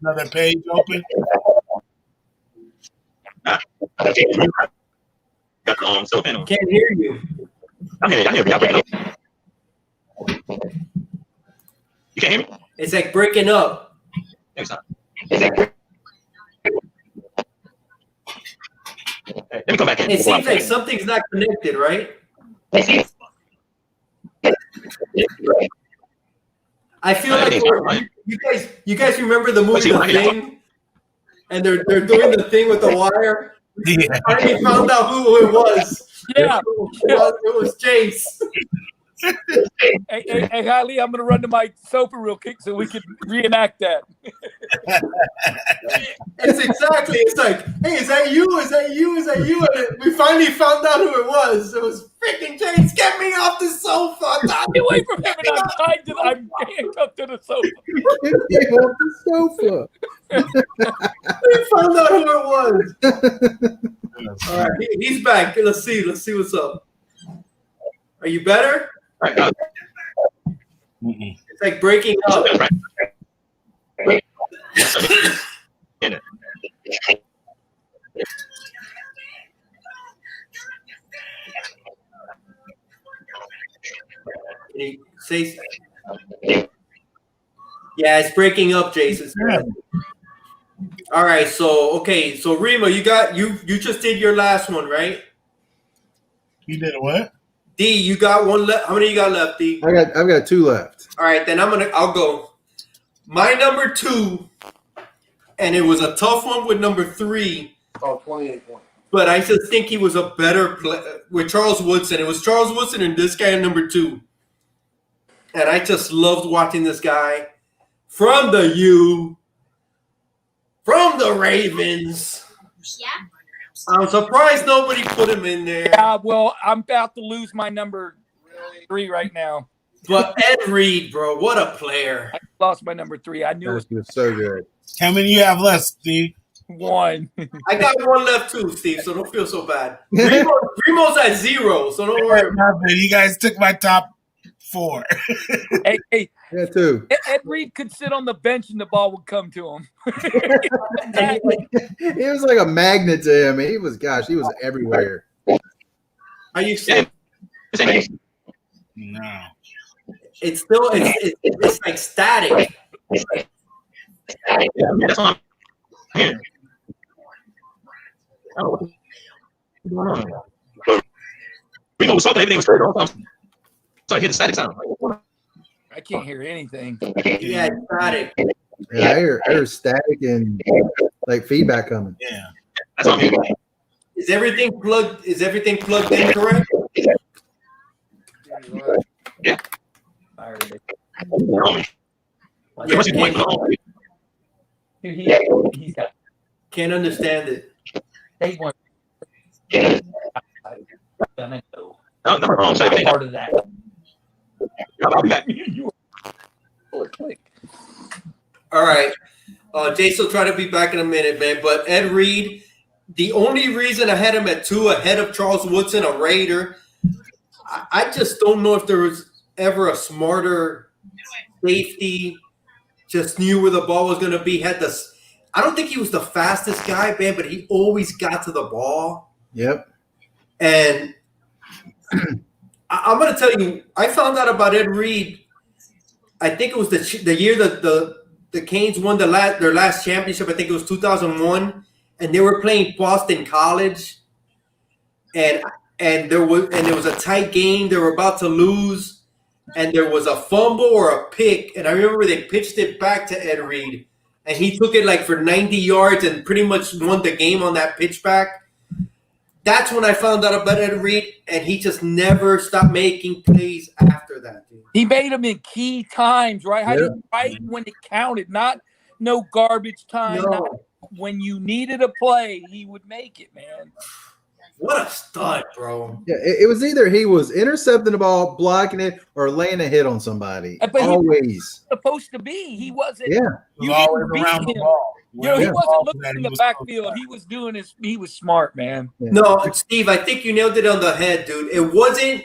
Another page open? Can't hear you. I'm here. You can't hear me? It's like breaking up. Next time. Let me come back in. It seems like something's not connected, right? I feel like you guys remember the movie The Thing, and they're doing the thing with the wire. Yeah. I finally found out who it was. Yeah. It was Jace. Hey, Holly, I'm gonna run to my sofa real quick so we can reenact that. It's exactly. It's like, hey, is that you? Is that you? Is that you? And we finally found out who it was. It was freaking James. Get me off the sofa. Get away from him! And I'm handcuffed to the sofa. Get off the sofa. We found out who it was. All right, he's back. Let's see what's up. Are you better? It's like breaking up. Can you say? Yeah, it's breaking up, Jason. All right, so Rima, you just did your last one, right? You did what? D, you got one left. How many you got left, D? I've got 2 left. All right, then I'll go. My number 2, and it was a tough one with number 3. Oh, 28 points. But I just think he was a better player with Charles Woodson. It was Charles Woodson and this guy at number 2. And I just loved watching this guy from the Ravens. Yeah. I'm surprised nobody put him in there. Yeah, well, I'm about to lose my number 3 right now. But Ed Reed, bro, what a player. I lost my number 3. I knew it That was so good. How many you have left, Steve? was 1. I got one left too, Steve, so don't feel so bad. Remo's at 0, so don't worry. You guys took my top 4. Hey, Yeah, 2. Ed Reed could sit on the bench and the ball would come to him. He was like a magnet to him. He was everywhere. Are you saying No. it's still it's like static? Yeah, that's what I'm hearing. Oh, what's going on? We know something. Everything was straight off. So I hear the static sound. I can't hear anything. Yeah, it's static. Yeah, I hear static and like feedback coming. Yeah. That's what I'm hearing. Is everything plugged in correct? Yeah. I heard it. There must be point on. He's got Can't understand it. they want No, never wrong. Say part of that. I'll be back. You were click. All right. Jason will try to be back in a minute, man. But Ed Reed, the only reason I had him at 2 ahead of Charles Woodson, a Raider, I just don't know if there was ever a smarter safety, just knew where the ball was going to be. I don't think he was the fastest guy, man, but he always got to the ball. Yep. And I'm going to tell you, I found out about Ed Reed. I think it was the year that the Canes won their last championship. I think it was 2001, and they were playing Boston College, and there was a tight game. They were about to lose, and there was a fumble or a pick, and I remember they pitched it back to Ed Reed, and he took it like for 90 yards and pretty much won the game on that pitchback. That's when I found out about Ed Reed, and he just never stopped making plays after that. Dude. He made them in key times, right? Right when it counted, not no garbage time. No. Not when you needed a play, he would make it, man. What a stud, bro. Yeah, it was either he was intercepting the ball, blocking it, or laying a hit on somebody. But always. He was supposed to be. He wasn't. Yeah. He was always around the ball. He wasn't looking in the backfield. He was doing his. He was smart, man. Yeah. No, Steve, I think you nailed it on the head, dude. It wasn't.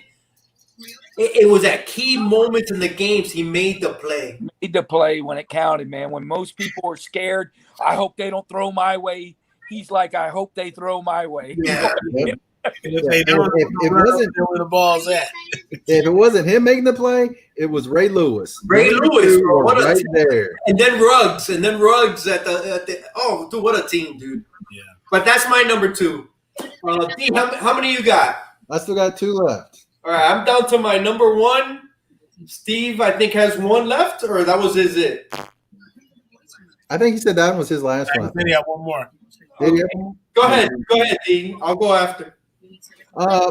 It was at key moments in the games he made the play. Made the play when it counted, man. When most people are scared, I hope they don't throw my way. He's like, I hope they throw my way. Yeah. If they don't, it wasn't where the ball's at. If it wasn't him making the play, it was Ray Lewis. Ray Lewis, bro, what right a there. And then Ruggs at the oh, dude, what a team, dude. Yeah. But that's my number 2. Steve, how many you got? I still got 2 left. All right, I'm down to my number 1. Steve, I think, has 1 left, or that was it? I think he said that was his last one. He had one more. Okay. Go ahead, D. I'll go after.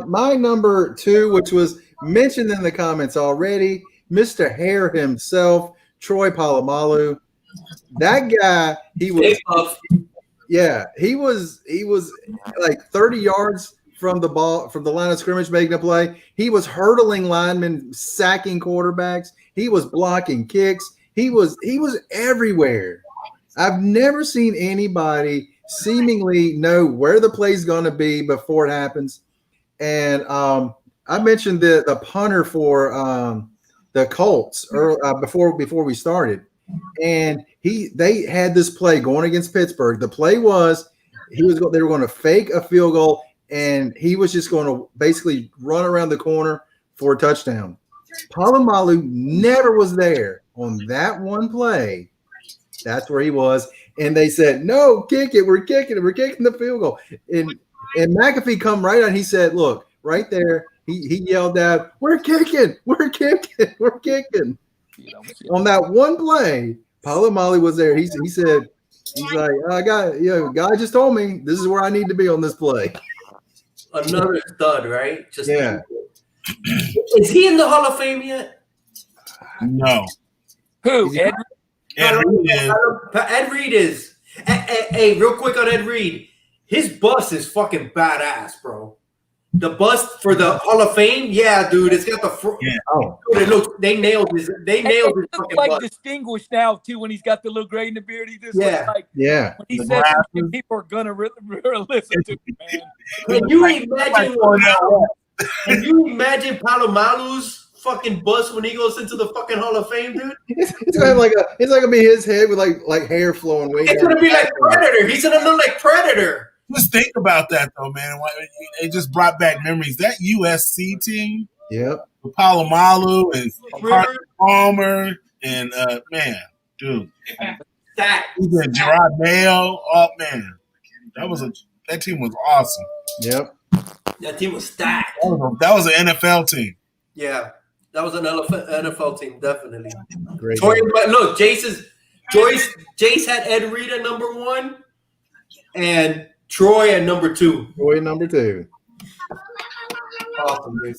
My number 2, which was mentioned in the comments already, Mr. Hare himself, Troy Palamalu. That guy, he was like 30 yards from the ball, from the line of scrimmage making a play. He was hurdling linemen, sacking quarterbacks. He was blocking kicks. He was everywhere. I've never seen anybody seemingly know where the play's going to be before it happens. And I mentioned the punter for the Colts before we started, and they had this play going against Pittsburgh. The play was they were going to fake a field goal, and he was just going to basically run around the corner for a touchdown. Palamalu never was there on that one play. That's where he was, and they said, "No, kick it. We're kicking it. We're kicking the field goal." And McAfee come right on. He said, "Look, right there." He yelled out, "We're kicking! We're kicking! We're kicking!" On that one play, Palamalu was there. He said, "He's like, God just told me this is where I need to be on this play." Another stud, right? Yeah. Is he in the Hall of Fame yet? No. Who? Ed Reed is. Hey, real quick on Ed Reed. His bus is fucking badass, bro. The bus for the Hall of Fame, yeah, dude. It's got the they nailed his. They nailed his fucking like bus. Distinguished now too when he's got the little gray in the beard. He just looks like when he says something, people are gonna listen to him, man. Can you imagine Palamalu's fucking bus when he goes into the fucking Hall of Fame, dude? It's gonna have it's gonna be his head with like hair flowing way down. It's gonna be like Predator. He's gonna look like Predator. Just think about that though, man. It just brought back memories. That USC team, yep, with Palamalu and Carter Palmer and man, dude, that Gerard Mayo. Oh man, that team was awesome. Yep, that team was stacked. That was an NFL team. Yeah, that was an NFL team, definitely. Great. Look, Jace had Ed Reed at number 1, and Troy at number 2. Troy number 2. Awesome, dude.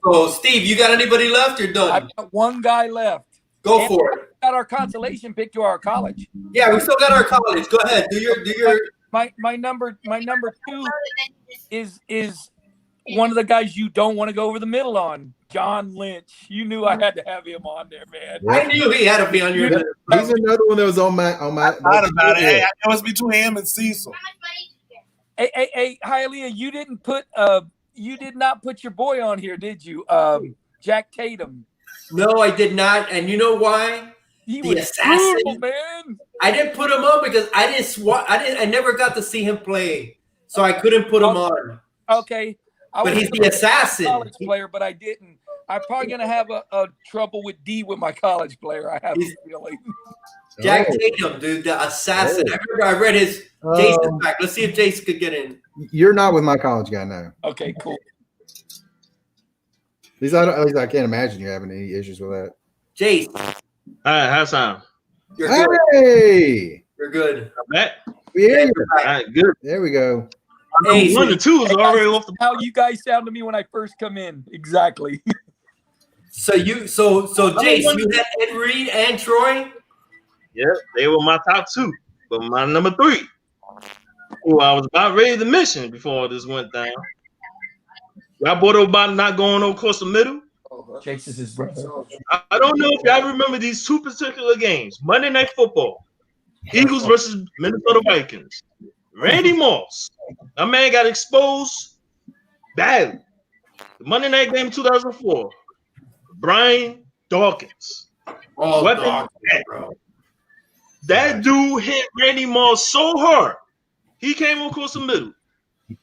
So Steve, you got anybody left? You're done. I've got one guy left. Go for it. Got our consolation pick to our college. Yeah, we still got our college. Go ahead. Do your. My number 2 is one of the guys you don't want to go over the middle on. John Lynch. You knew I had to have him on there, man. I knew he had to be on your list. He's another one that was on my. Thought about it. Hey, it was between him and Cecil. Hey, Hialeah, you did not put your boy on here, did you? Jack Tatum. No, I did not, and you know why? He the was assassin, brutal, man. I didn't put him on because I never got to see him play, so I couldn't put him on. Okay. But he's the assassin. College player, but I didn't. I'm probably gonna have a trouble with my college player. I have a feeling. Jack Tatum, dude, the assassin. I remember I read his Jason's back. Let's see if Jason could get in. You're not with my college guy now. Okay, cool. At least I can't imagine you having any issues with that. Jace. All right, how's sound? Hey, You're good. I'm back. Yeah. All right, good. There we go. Hey, 1 to 2 is already off the. How you guys sound to me when I first come in. Exactly. so Jace, you had Ed Reed and Troy? Yeah, they were my top 2. But my number 3, who I was about ready to mention before this went down. Y'all brought up about not going across the middle. Chase is his brother. I don't know if y'all remember these 2 particular games. Monday Night Football. Eagles versus Minnesota Vikings. Randy Moss. That man got exposed badly. The Monday night game 2004. Brian Dawkins. Oh, Weapon Dawkins, bro. That dude hit Randy Moss so hard. He came across the middle.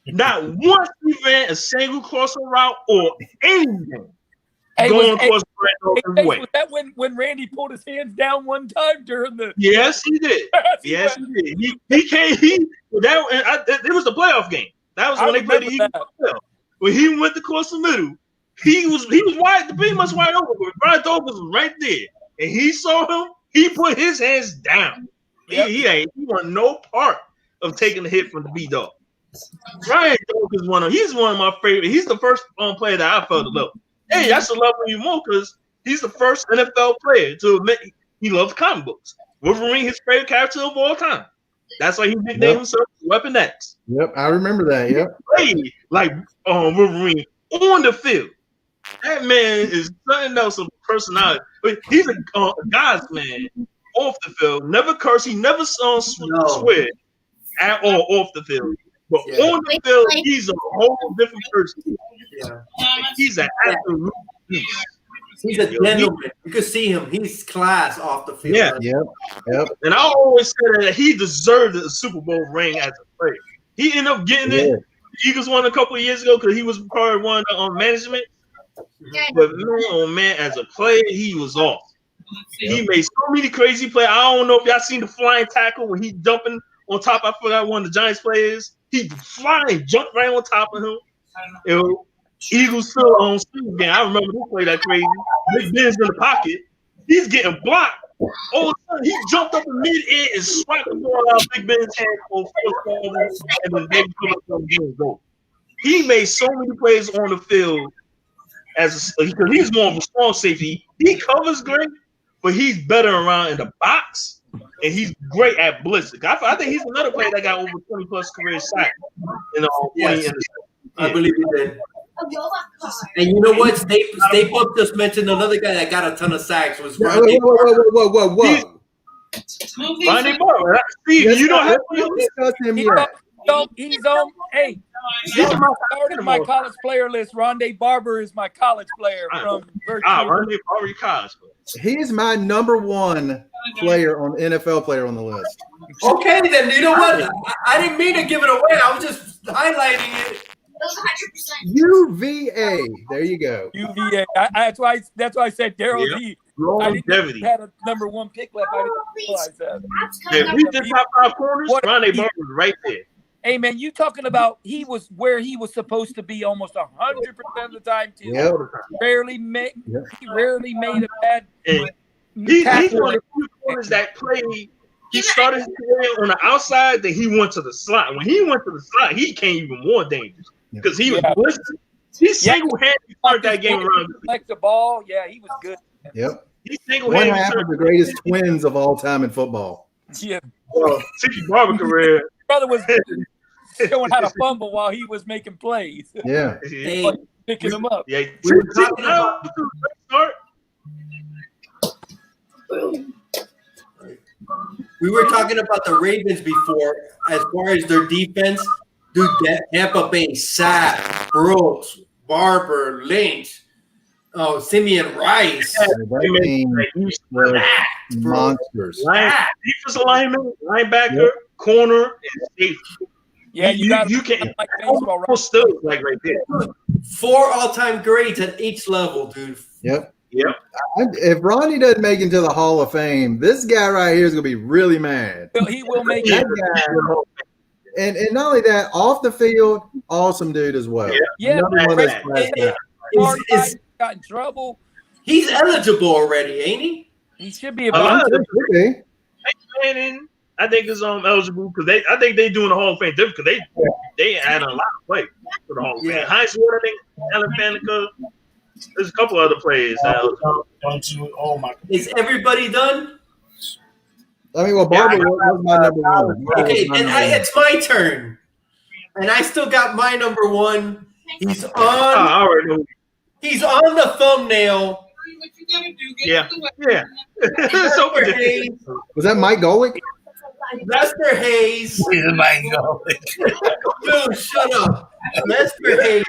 Not once he ran a single crosser route or anything. Going across Brand Dawkins' way. Was that when Randy pulled his hands down one time during the? Yes, he did. Yes, he did. He came. It was the playoff game. That was when they played the Eagles. When he went across the middle, he was wide, pretty much wide open. But Brian Dawkins was right there, and he saw him. He put his hands down. Yep. He want no part of taking the hit from the B-Dog. Brian Dawkins he's one of my favorite. He's the first player that I felt to love. Hey, I should love him even more because he's the first NFL player to admit he loves comic books. Wolverine, his favorite character of all time. That's why he nicknamed himself Weapon X. Yep, I remember that. Yep. Played like Wolverine on the field. That man is something else of personality. But he's a God's man off the field. Never curse. He never swear at all off the field. But on the field, he's a whole different person. Yeah. He's an absolute beast. He's a gentleman. You can see him. He's class off the field. Yeah. Yep. And I always said that he deserved a Super Bowl ring as a player. He ended up getting it. The Eagles won a couple of years ago because he was part of one of the management. But man, as a player, he was off. He made so many crazy plays. I don't know if y'all seen the flying tackle when he jumping on top. I forgot one of the Giants players. He flying, jumped right on top of him. Eagles still on speed game. I remember this play that crazy. Big Ben's in the pocket. He's getting blocked. All of a sudden, he jumped up in mid-air and swiped the ball out of Big Ben's hand for first and then they put up some games goal. He made so many plays on the field because he's more of a strong safety. He covers great, but he's better around in the box, and he's great at blitzing. I think he's another player that got over 20-plus career sacks in the whole yes. I believe he did. And you know what? Staples just mentioned another guy that got a ton of sacks was Ronnie. Whoa. Ronnie Barber. Steve, you don't have to discuss him yet. He's on. Hey, he's started my college player list. Rondé Barber is my college player from Virginia. Rondé Barber, college player. He's my number 1 player on NFL player on the list. Okay, then you know what? I didn't mean to give it away. I was just highlighting it. UVA. There you go. UVA. That's why I said Daryl D. Longevity. Had a number 1 pick left. I didn't realize that. If we did top 5 corners, Ronnie Barber was right there. Hey man, you talking about he was where he was supposed to be almost 100% of the time too. Yep. He rarely made a bad. He's one of the few corners that played. He started his career on the outside, then he went to the slot. When he went to the slot, he came even more dangerous because he was blitzing. He single-handedly turned that game around. Like the ball, yeah, he was good. Yep. He single-handedly one half of the greatest twins of all time in football. Yeah. Tiki Barber career. Brother was showing how to fumble while he was making plays. Yeah. Hey, picking him up. Yeah. We were talking about the Ravens before as far as their defense. Dude, Tampa Bay, Sapp, Brooks, Barber, Lynch, Simeon Rice. Monsters. Defensive lineman, linebacker, corner, and safety. Yeah, you can like baseball, right? Still like right there. 4 all-time grades at each level, dude. Yep. If Ronnie doesn't make it to the Hall of Fame, this guy right here is going to be really mad. He will make That it. guy, and not only that, off the field, awesome dude as well. Yeah. Another one that's classed out. Got in trouble. He's eligible already, ain't he? He should be about Okay. Manning, I think is eligible because I think they doing the Hall of Fame different because they add a lot of play for the Hall of Fame. Heinz Ward, I think, Alan Faneca. There's a couple other players. Don't you? Oh my! Is everybody done? I mean, well, Barber was my number one. Okay, and it's my turn, and I still got my number one. He's on. He's on the thumbnail. Yeah. Lester Hayes. Was that Mike Golick? Lester Hayes. Mike Golick. Dude, shut up. Lester Hayes.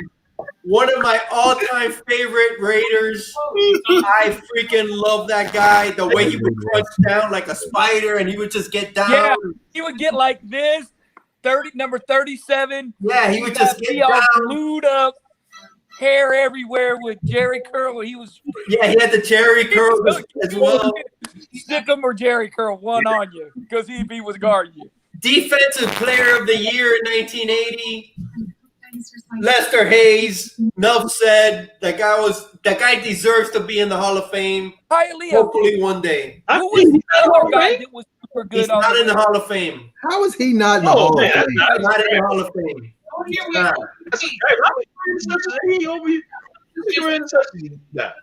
One of my all-time favorite Raiders. I freaking love that guy. The way he would crunch down like a spider, and he would just get down. Yeah, he would get like this. Number 37. Yeah, he would just get all down. glued up, hair everywhere with Jerry curl. He had the Jerry curl as well. Stick him or Jerry curl, one on you, because he was guarding you. Defensive Player of the Year in 1980. Lester Hayes. Enough said. That guy deserves to be in the Hall of Fame. Hopefully one day. Who was the other guy that was super good? He's not in the Hall of Fame. How is he not in the Hall of Fame? Not in the Hall of Fame.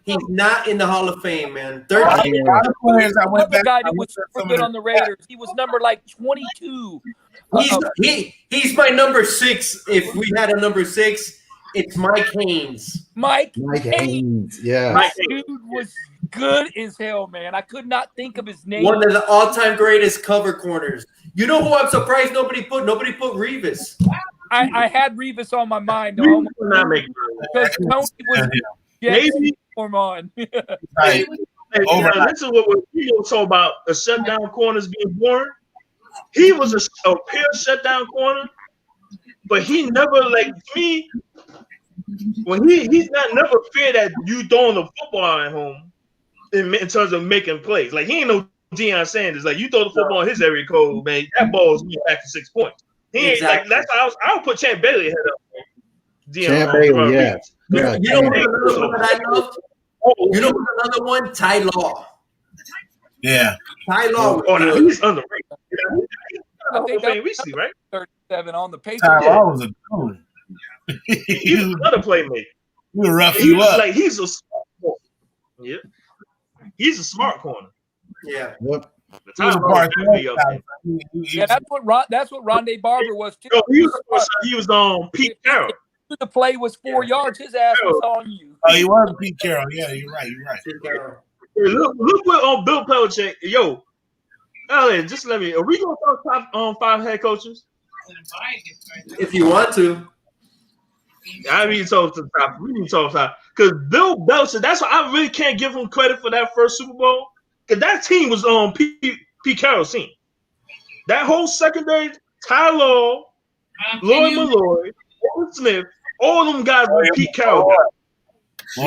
He's not in the Hall of Fame, man. 13. Another guy that was super good on the Raiders. He was number like 22. He's my number 6. If we had a number 6, it's Mike Haynes. Mike Haynes, yeah. That dude was good as hell, man. I could not think of his name. One of the all-time greatest cover corners. You know who I'm surprised nobody put Revis. I had Revis on my mind. Because Tony was getting form on. Hey, this is what we're talking about. A shutdown corners being born. He was a pure shutdown corner, but he never like me. When he's never feared that you throwing the football at home in terms of making plays. Like he ain't no Deion Sanders. Like you throw the football in his area code, man. That ball's going back to 6 points. He ain't like that's how I would put Champ Bailey ahead of Deion. Champ Bailey, yeah. You know what another one I loved? You know what another one? Ty Law. Yeah. Ty Law. He's underrated. I think that we see, right? 37 on the Patriots. Ty Law was a good. He's another playmaker. He would rough you up. Like he's a smart corner. Yeah. He's a smart corner. Yeah. Yep. Yeah, that's what Rondé Barber was too. He was on Pete Carroll. The play was 4 yards. His ass was on you. Oh, he was Pete Carroll. Yeah, you're right. Look what on Bill Belichick. Yo, Alan, just let me. Are we gonna talk top 5 head coaches? If you want to. I need to talk to the top. We need to talk top because Bill Belichick. That's why I really can't give him credit for that first Super Bowl because that team was on Pete Carroll's team. That whole secondary, Ty Law, Lloyd Malloy, Warren Smith, all of them guys were Pete Carroll. Boy. He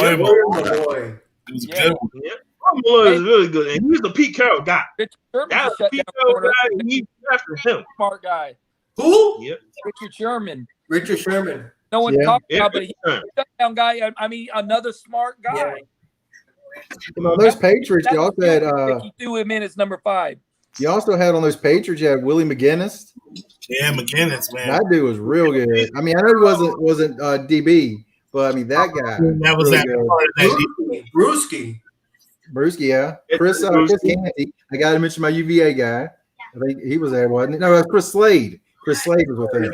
was a good one. Yeah. Malloy is really good, and he's the Pete Carroll guy. That's the Pete Carroll guy. He's after him. Smart guy. Who? Yep. Richard Sherman. No one talked about, but he's a shutdown guy. I mean, another smart guy. Yeah. You know, those Patriots, you also had he threw him in as number 5. you also had on those Patriots, you had Willie McGinnis. Yeah, McGinnis, man. That dude was real good. I mean, I know he wasn't DB, but I mean that guy. That was really that Brewski. Brewski, yeah. Chris Canty. I got to mention my UVA guy. I think he was there, wasn't he? No, it was Chris Slade. Chris Slade was with him.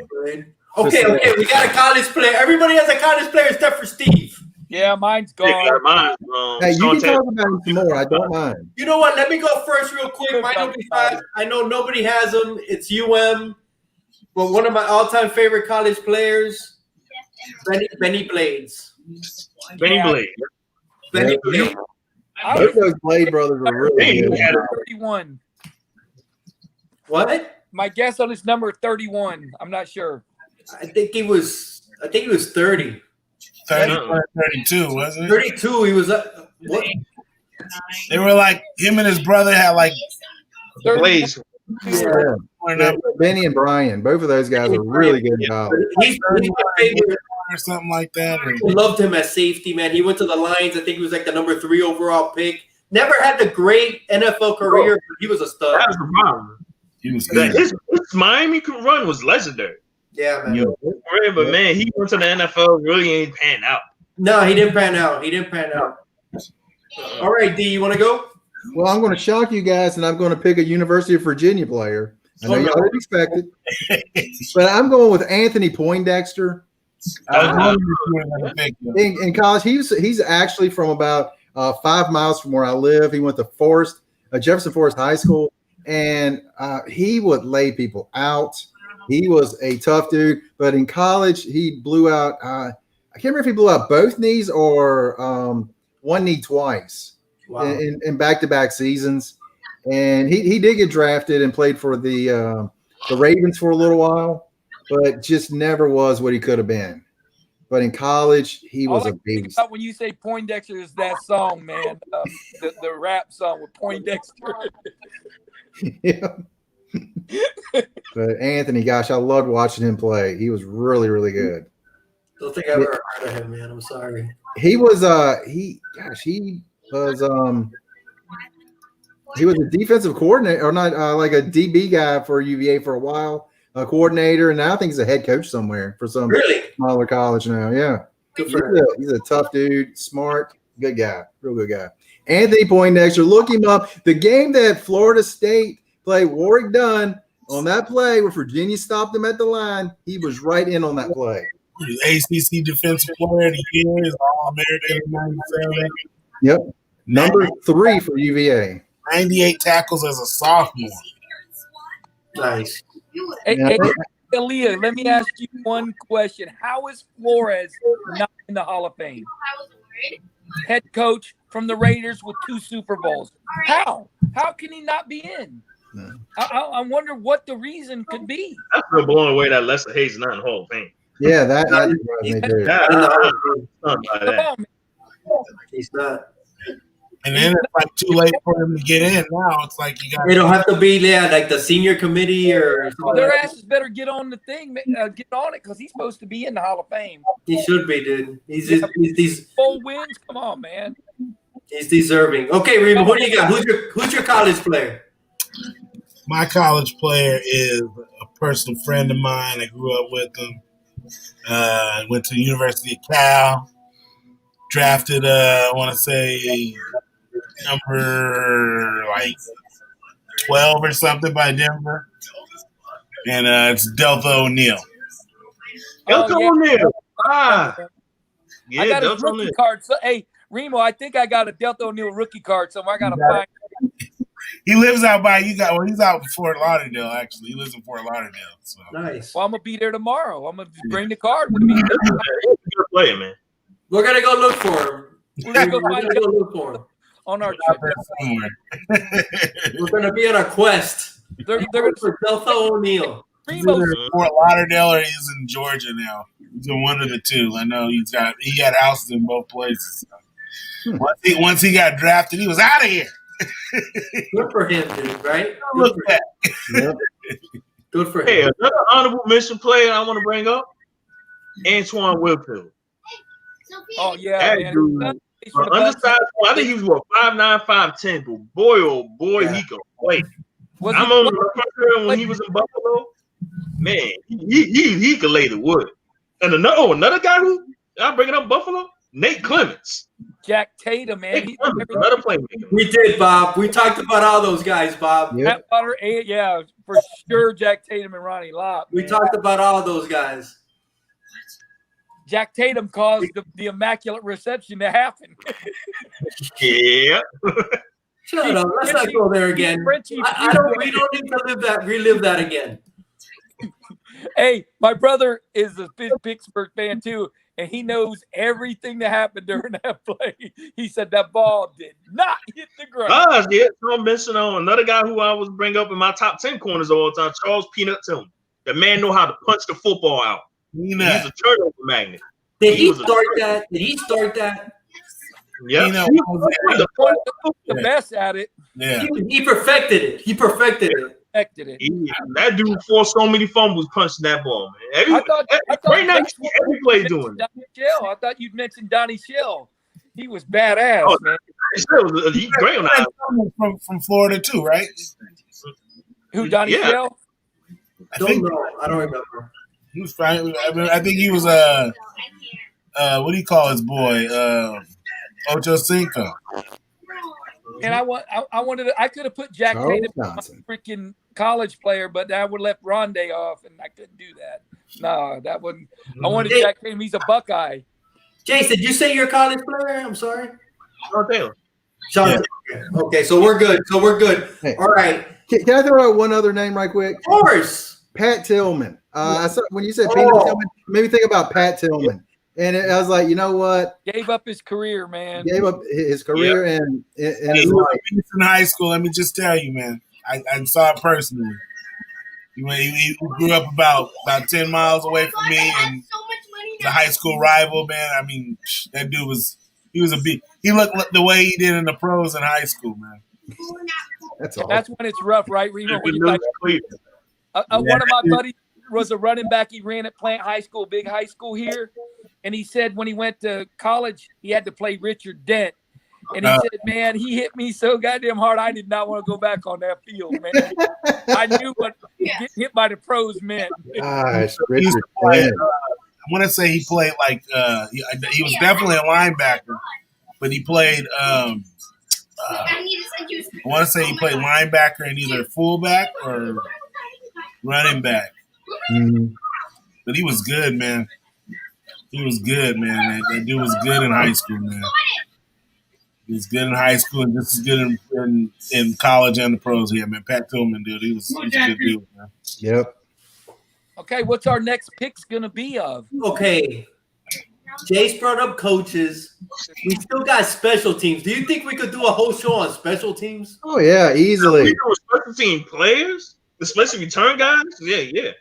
Okay. We got a college player. Everybody has a college player except for Steve. Yeah, mine's gone. Hey, you can talk about him some more. I don't mind. You know what? Let me go first real quick. My number 5, I know nobody has him. It's UM. But one of my all-time favorite college players, Benny Blades. Benny Blades. Benny Blades. Both those Blade brothers were really good. 31. What? My guess on his number 31. I'm not sure. I think he was 30. 32, wasn't it? 32. He was what? They were like him and his brother had like Blades. Yeah. Benny and Brian, both of those guys are really good in college. He's my favorite. Or something like that. I loved him as safety, man. He went to the Lions. I think he was like the number 3 overall pick. Never had the great NFL career, but he was a stud. That was the problem. He was his Miami run was legendary. Yeah, man. But man, he went to the NFL, really ain't panned out. No, he didn't pan out. All right, D, you want to go? Well, I'm going to shock you guys, and I'm going to pick a University of Virginia player. I know y'all didn't expect it, but I'm going with Anthony Poindexter. In college, he's actually from about 5 miles from where I live. He went to Jefferson Forest High School, and he would lay people out. He was a tough dude, but in college, he blew out. I can't remember if he blew out both knees or one knee twice in back-to-back seasons. And he did get drafted and played for the Ravens for a little while, but just never was what he could have been. But in college, he was a beast. When you say Poindexter, is that song, man, the rap song with Poindexter. Yeah. But Anthony, gosh, I loved watching him play. He was really, really good. Don't think I ever heard of him, man. I'm sorry. He was he was a defensive coordinator, or not like a DB guy for UVA for a while, a coordinator, and now I think he's a head coach somewhere for some smaller college now. Yeah, he's a tough dude, smart, good guy, real good guy. Anthony Poindexter, look him up. The game that Florida State played Warwick Dunn on that play where Virginia stopped him at the line, he was right in on that play. ACC Defensive Player of the Year, is All-American in 97. Yep, number 3 for UVA. 98 tackles as a sophomore. Nice. Hey, Aaliyah, let me ask you one question. How is Flores not in the Hall of Fame? Head coach from the Raiders with 2 Super Bowls. How? How can he not be in? I wonder what the reason could be. That's real blowing away that Lester Hayes is not in the Hall of Fame. Yeah, that me too. He's not. And then it's like too late for him to get in. Now it's like you got. It'll have to be like the senior committee or. Their asses better get on the thing, get on it, because he's supposed to be in the Hall of Fame. He should be, dude. He's 4 wins. Come on, man. He's deserving. Okay, Reba, who do you got? Who's your college player? My college player is a personal friend of mine. I grew up with him. Went to the University of Cal. Drafted, I want to say, number like 12 or something by Denver. And it's Delta O'Neal. O'Neal. I got his rookie card. So, hey, Remo, I think I got a Delta O'Neal rookie card somewhere. I got to find it. He lives out by he's out in Fort Lauderdale, actually. He lives in Fort Lauderdale. So. Nice. Well, I'm gonna be there tomorrow. I'm gonna bring the card with me. Good player, man. We're gonna go look for him. We're gonna go look for him on our trip. We're gonna be on a quest. They're gonna for Delta O'Neal. He's either in Fort Lauderdale or he's in Georgia now. He's in one of the two. I know he had houses in both places. Once he got drafted, he was out of here. Good for him, dude. Right? Look at that. Good for him. Hey, another honorable mention player I want to bring up, Antoine Wilfield. Oh yeah, man. Undersized. I think he was 5'9", 5'10", but boy, oh boy, he could play. I'm on the when he was in Buffalo. Man, he could lay the wood. And another guy who I'm bringing up Buffalo, Nate Clements. Jack Tatum, man. Another playmaker. We did, Bob. We talked about all those guys, Bob. Yep. Yeah, for sure. Jack Tatum and Ronnie Lott. We talked about all those guys. Jack Tatum caused the immaculate reception to happen. Yeah. Shut up. Let's not go there again. We don't need to relive that again. Hey, my brother is a Pittsburgh fan too, and he knows everything that happened during that play. He said that ball did not hit the ground. Yeah, so I'm mentioning on another guy who I was bring up in my top 10 corners all the time, Charles Peanut Tillman. The man know how to punch the football out. He's a turnover magnet. Did he start that? Yeah, he the best at it. Yeah, he perfected it. That dude forced so many fumbles punching that ball, man. I thought every play doing it. I thought you'd mentioned Donnie Shell. He was badass, man. He's great on that. From Florida too, right? Who, Donnie Yeah. Shell? I Don't think know. I don't remember. he was trying. I think he was what do you call his boy? Ocho Cinco. And I wanted to, I could have put Jack Charles Tatum as Johnson. my freaking college player, but I would have left Rondé off, and I couldn't do that. No, that wouldn't. I wanted Jack Tatum. He's a Buckeye. Jason, did you say you're a college player? I'm sorry. Sean Taylor. Sean. Okay, so we're good. Hey. All right. Can I throw out one other name right quick? Of course. Pat Tillman. I saw when you said Peter Tillman, it made me think about Pat Tillman. And I was like, you know what? Gave up his career, man. Gave up his career and his In life. high school, let me just tell you, man. I saw it personally. He grew up about 10 miles away from me, and the high school rival, man. I mean, that dude was a beat. He looked the way he did in the pros in high school, man. That's all. That's when it's rough, right, Remo? When you one of my buddies was a running back. He ran at Plant High School, big high school here. And he said when he went to college, he had to play Richard Dent. And he said, man, he hit me so goddamn hard, I did not want to go back on that field, man. I knew what getting hit by the pros meant. Gosh, Richard I Dent. want to say he played he was definitely a linebacker, but he played. I want to say he played linebacker and either fullback or running back. Mhm. But he was good, man. He was good, man. That dude was good in high school, man. He was good in high school and just as good in college and the pros here, man. Pat Tillman, dude. He was a good dude, man. Yep. Okay, what's our next pick's going to be of? Okay. Jace brought up coaches. We still got special teams. Do you think we could do a whole show on special teams? Oh yeah, easily. We do special team players, especially return guys. Yeah.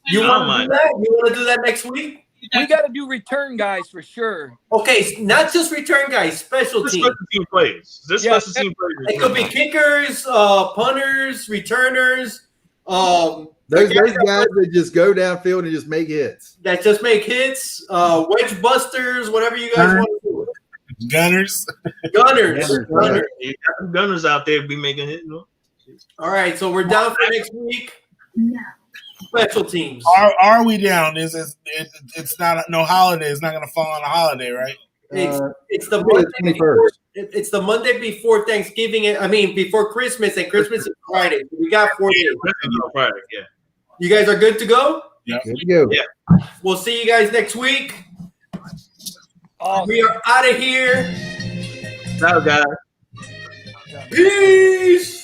You want to do that? You want to do that next week? We got to do return guys for sure. Okay, not just return guys, special teams. Special team players. There's Yeah, special team players. It could be kickers, punters, returners. Those guys that just go downfield and just make hits. That just make hits, wedge busters, whatever you guys want to do. Gunners. Gunners. You got some gunners out there be making hits. No? All right, so we're down for next week. Special teams. Are we down? It's not no holiday. It's not going to fall on a holiday, right? It's the Monday Monday 21st. before, it's the Monday before Thanksgiving. I mean, before Christmas, and Christmas is Friday. So we got 4 days. Friday, yeah. You guys are good to go? Yeah. Good to go. Yeah. We'll see you guys next week. Awesome. We are out of here. Ciao, guys. Peace.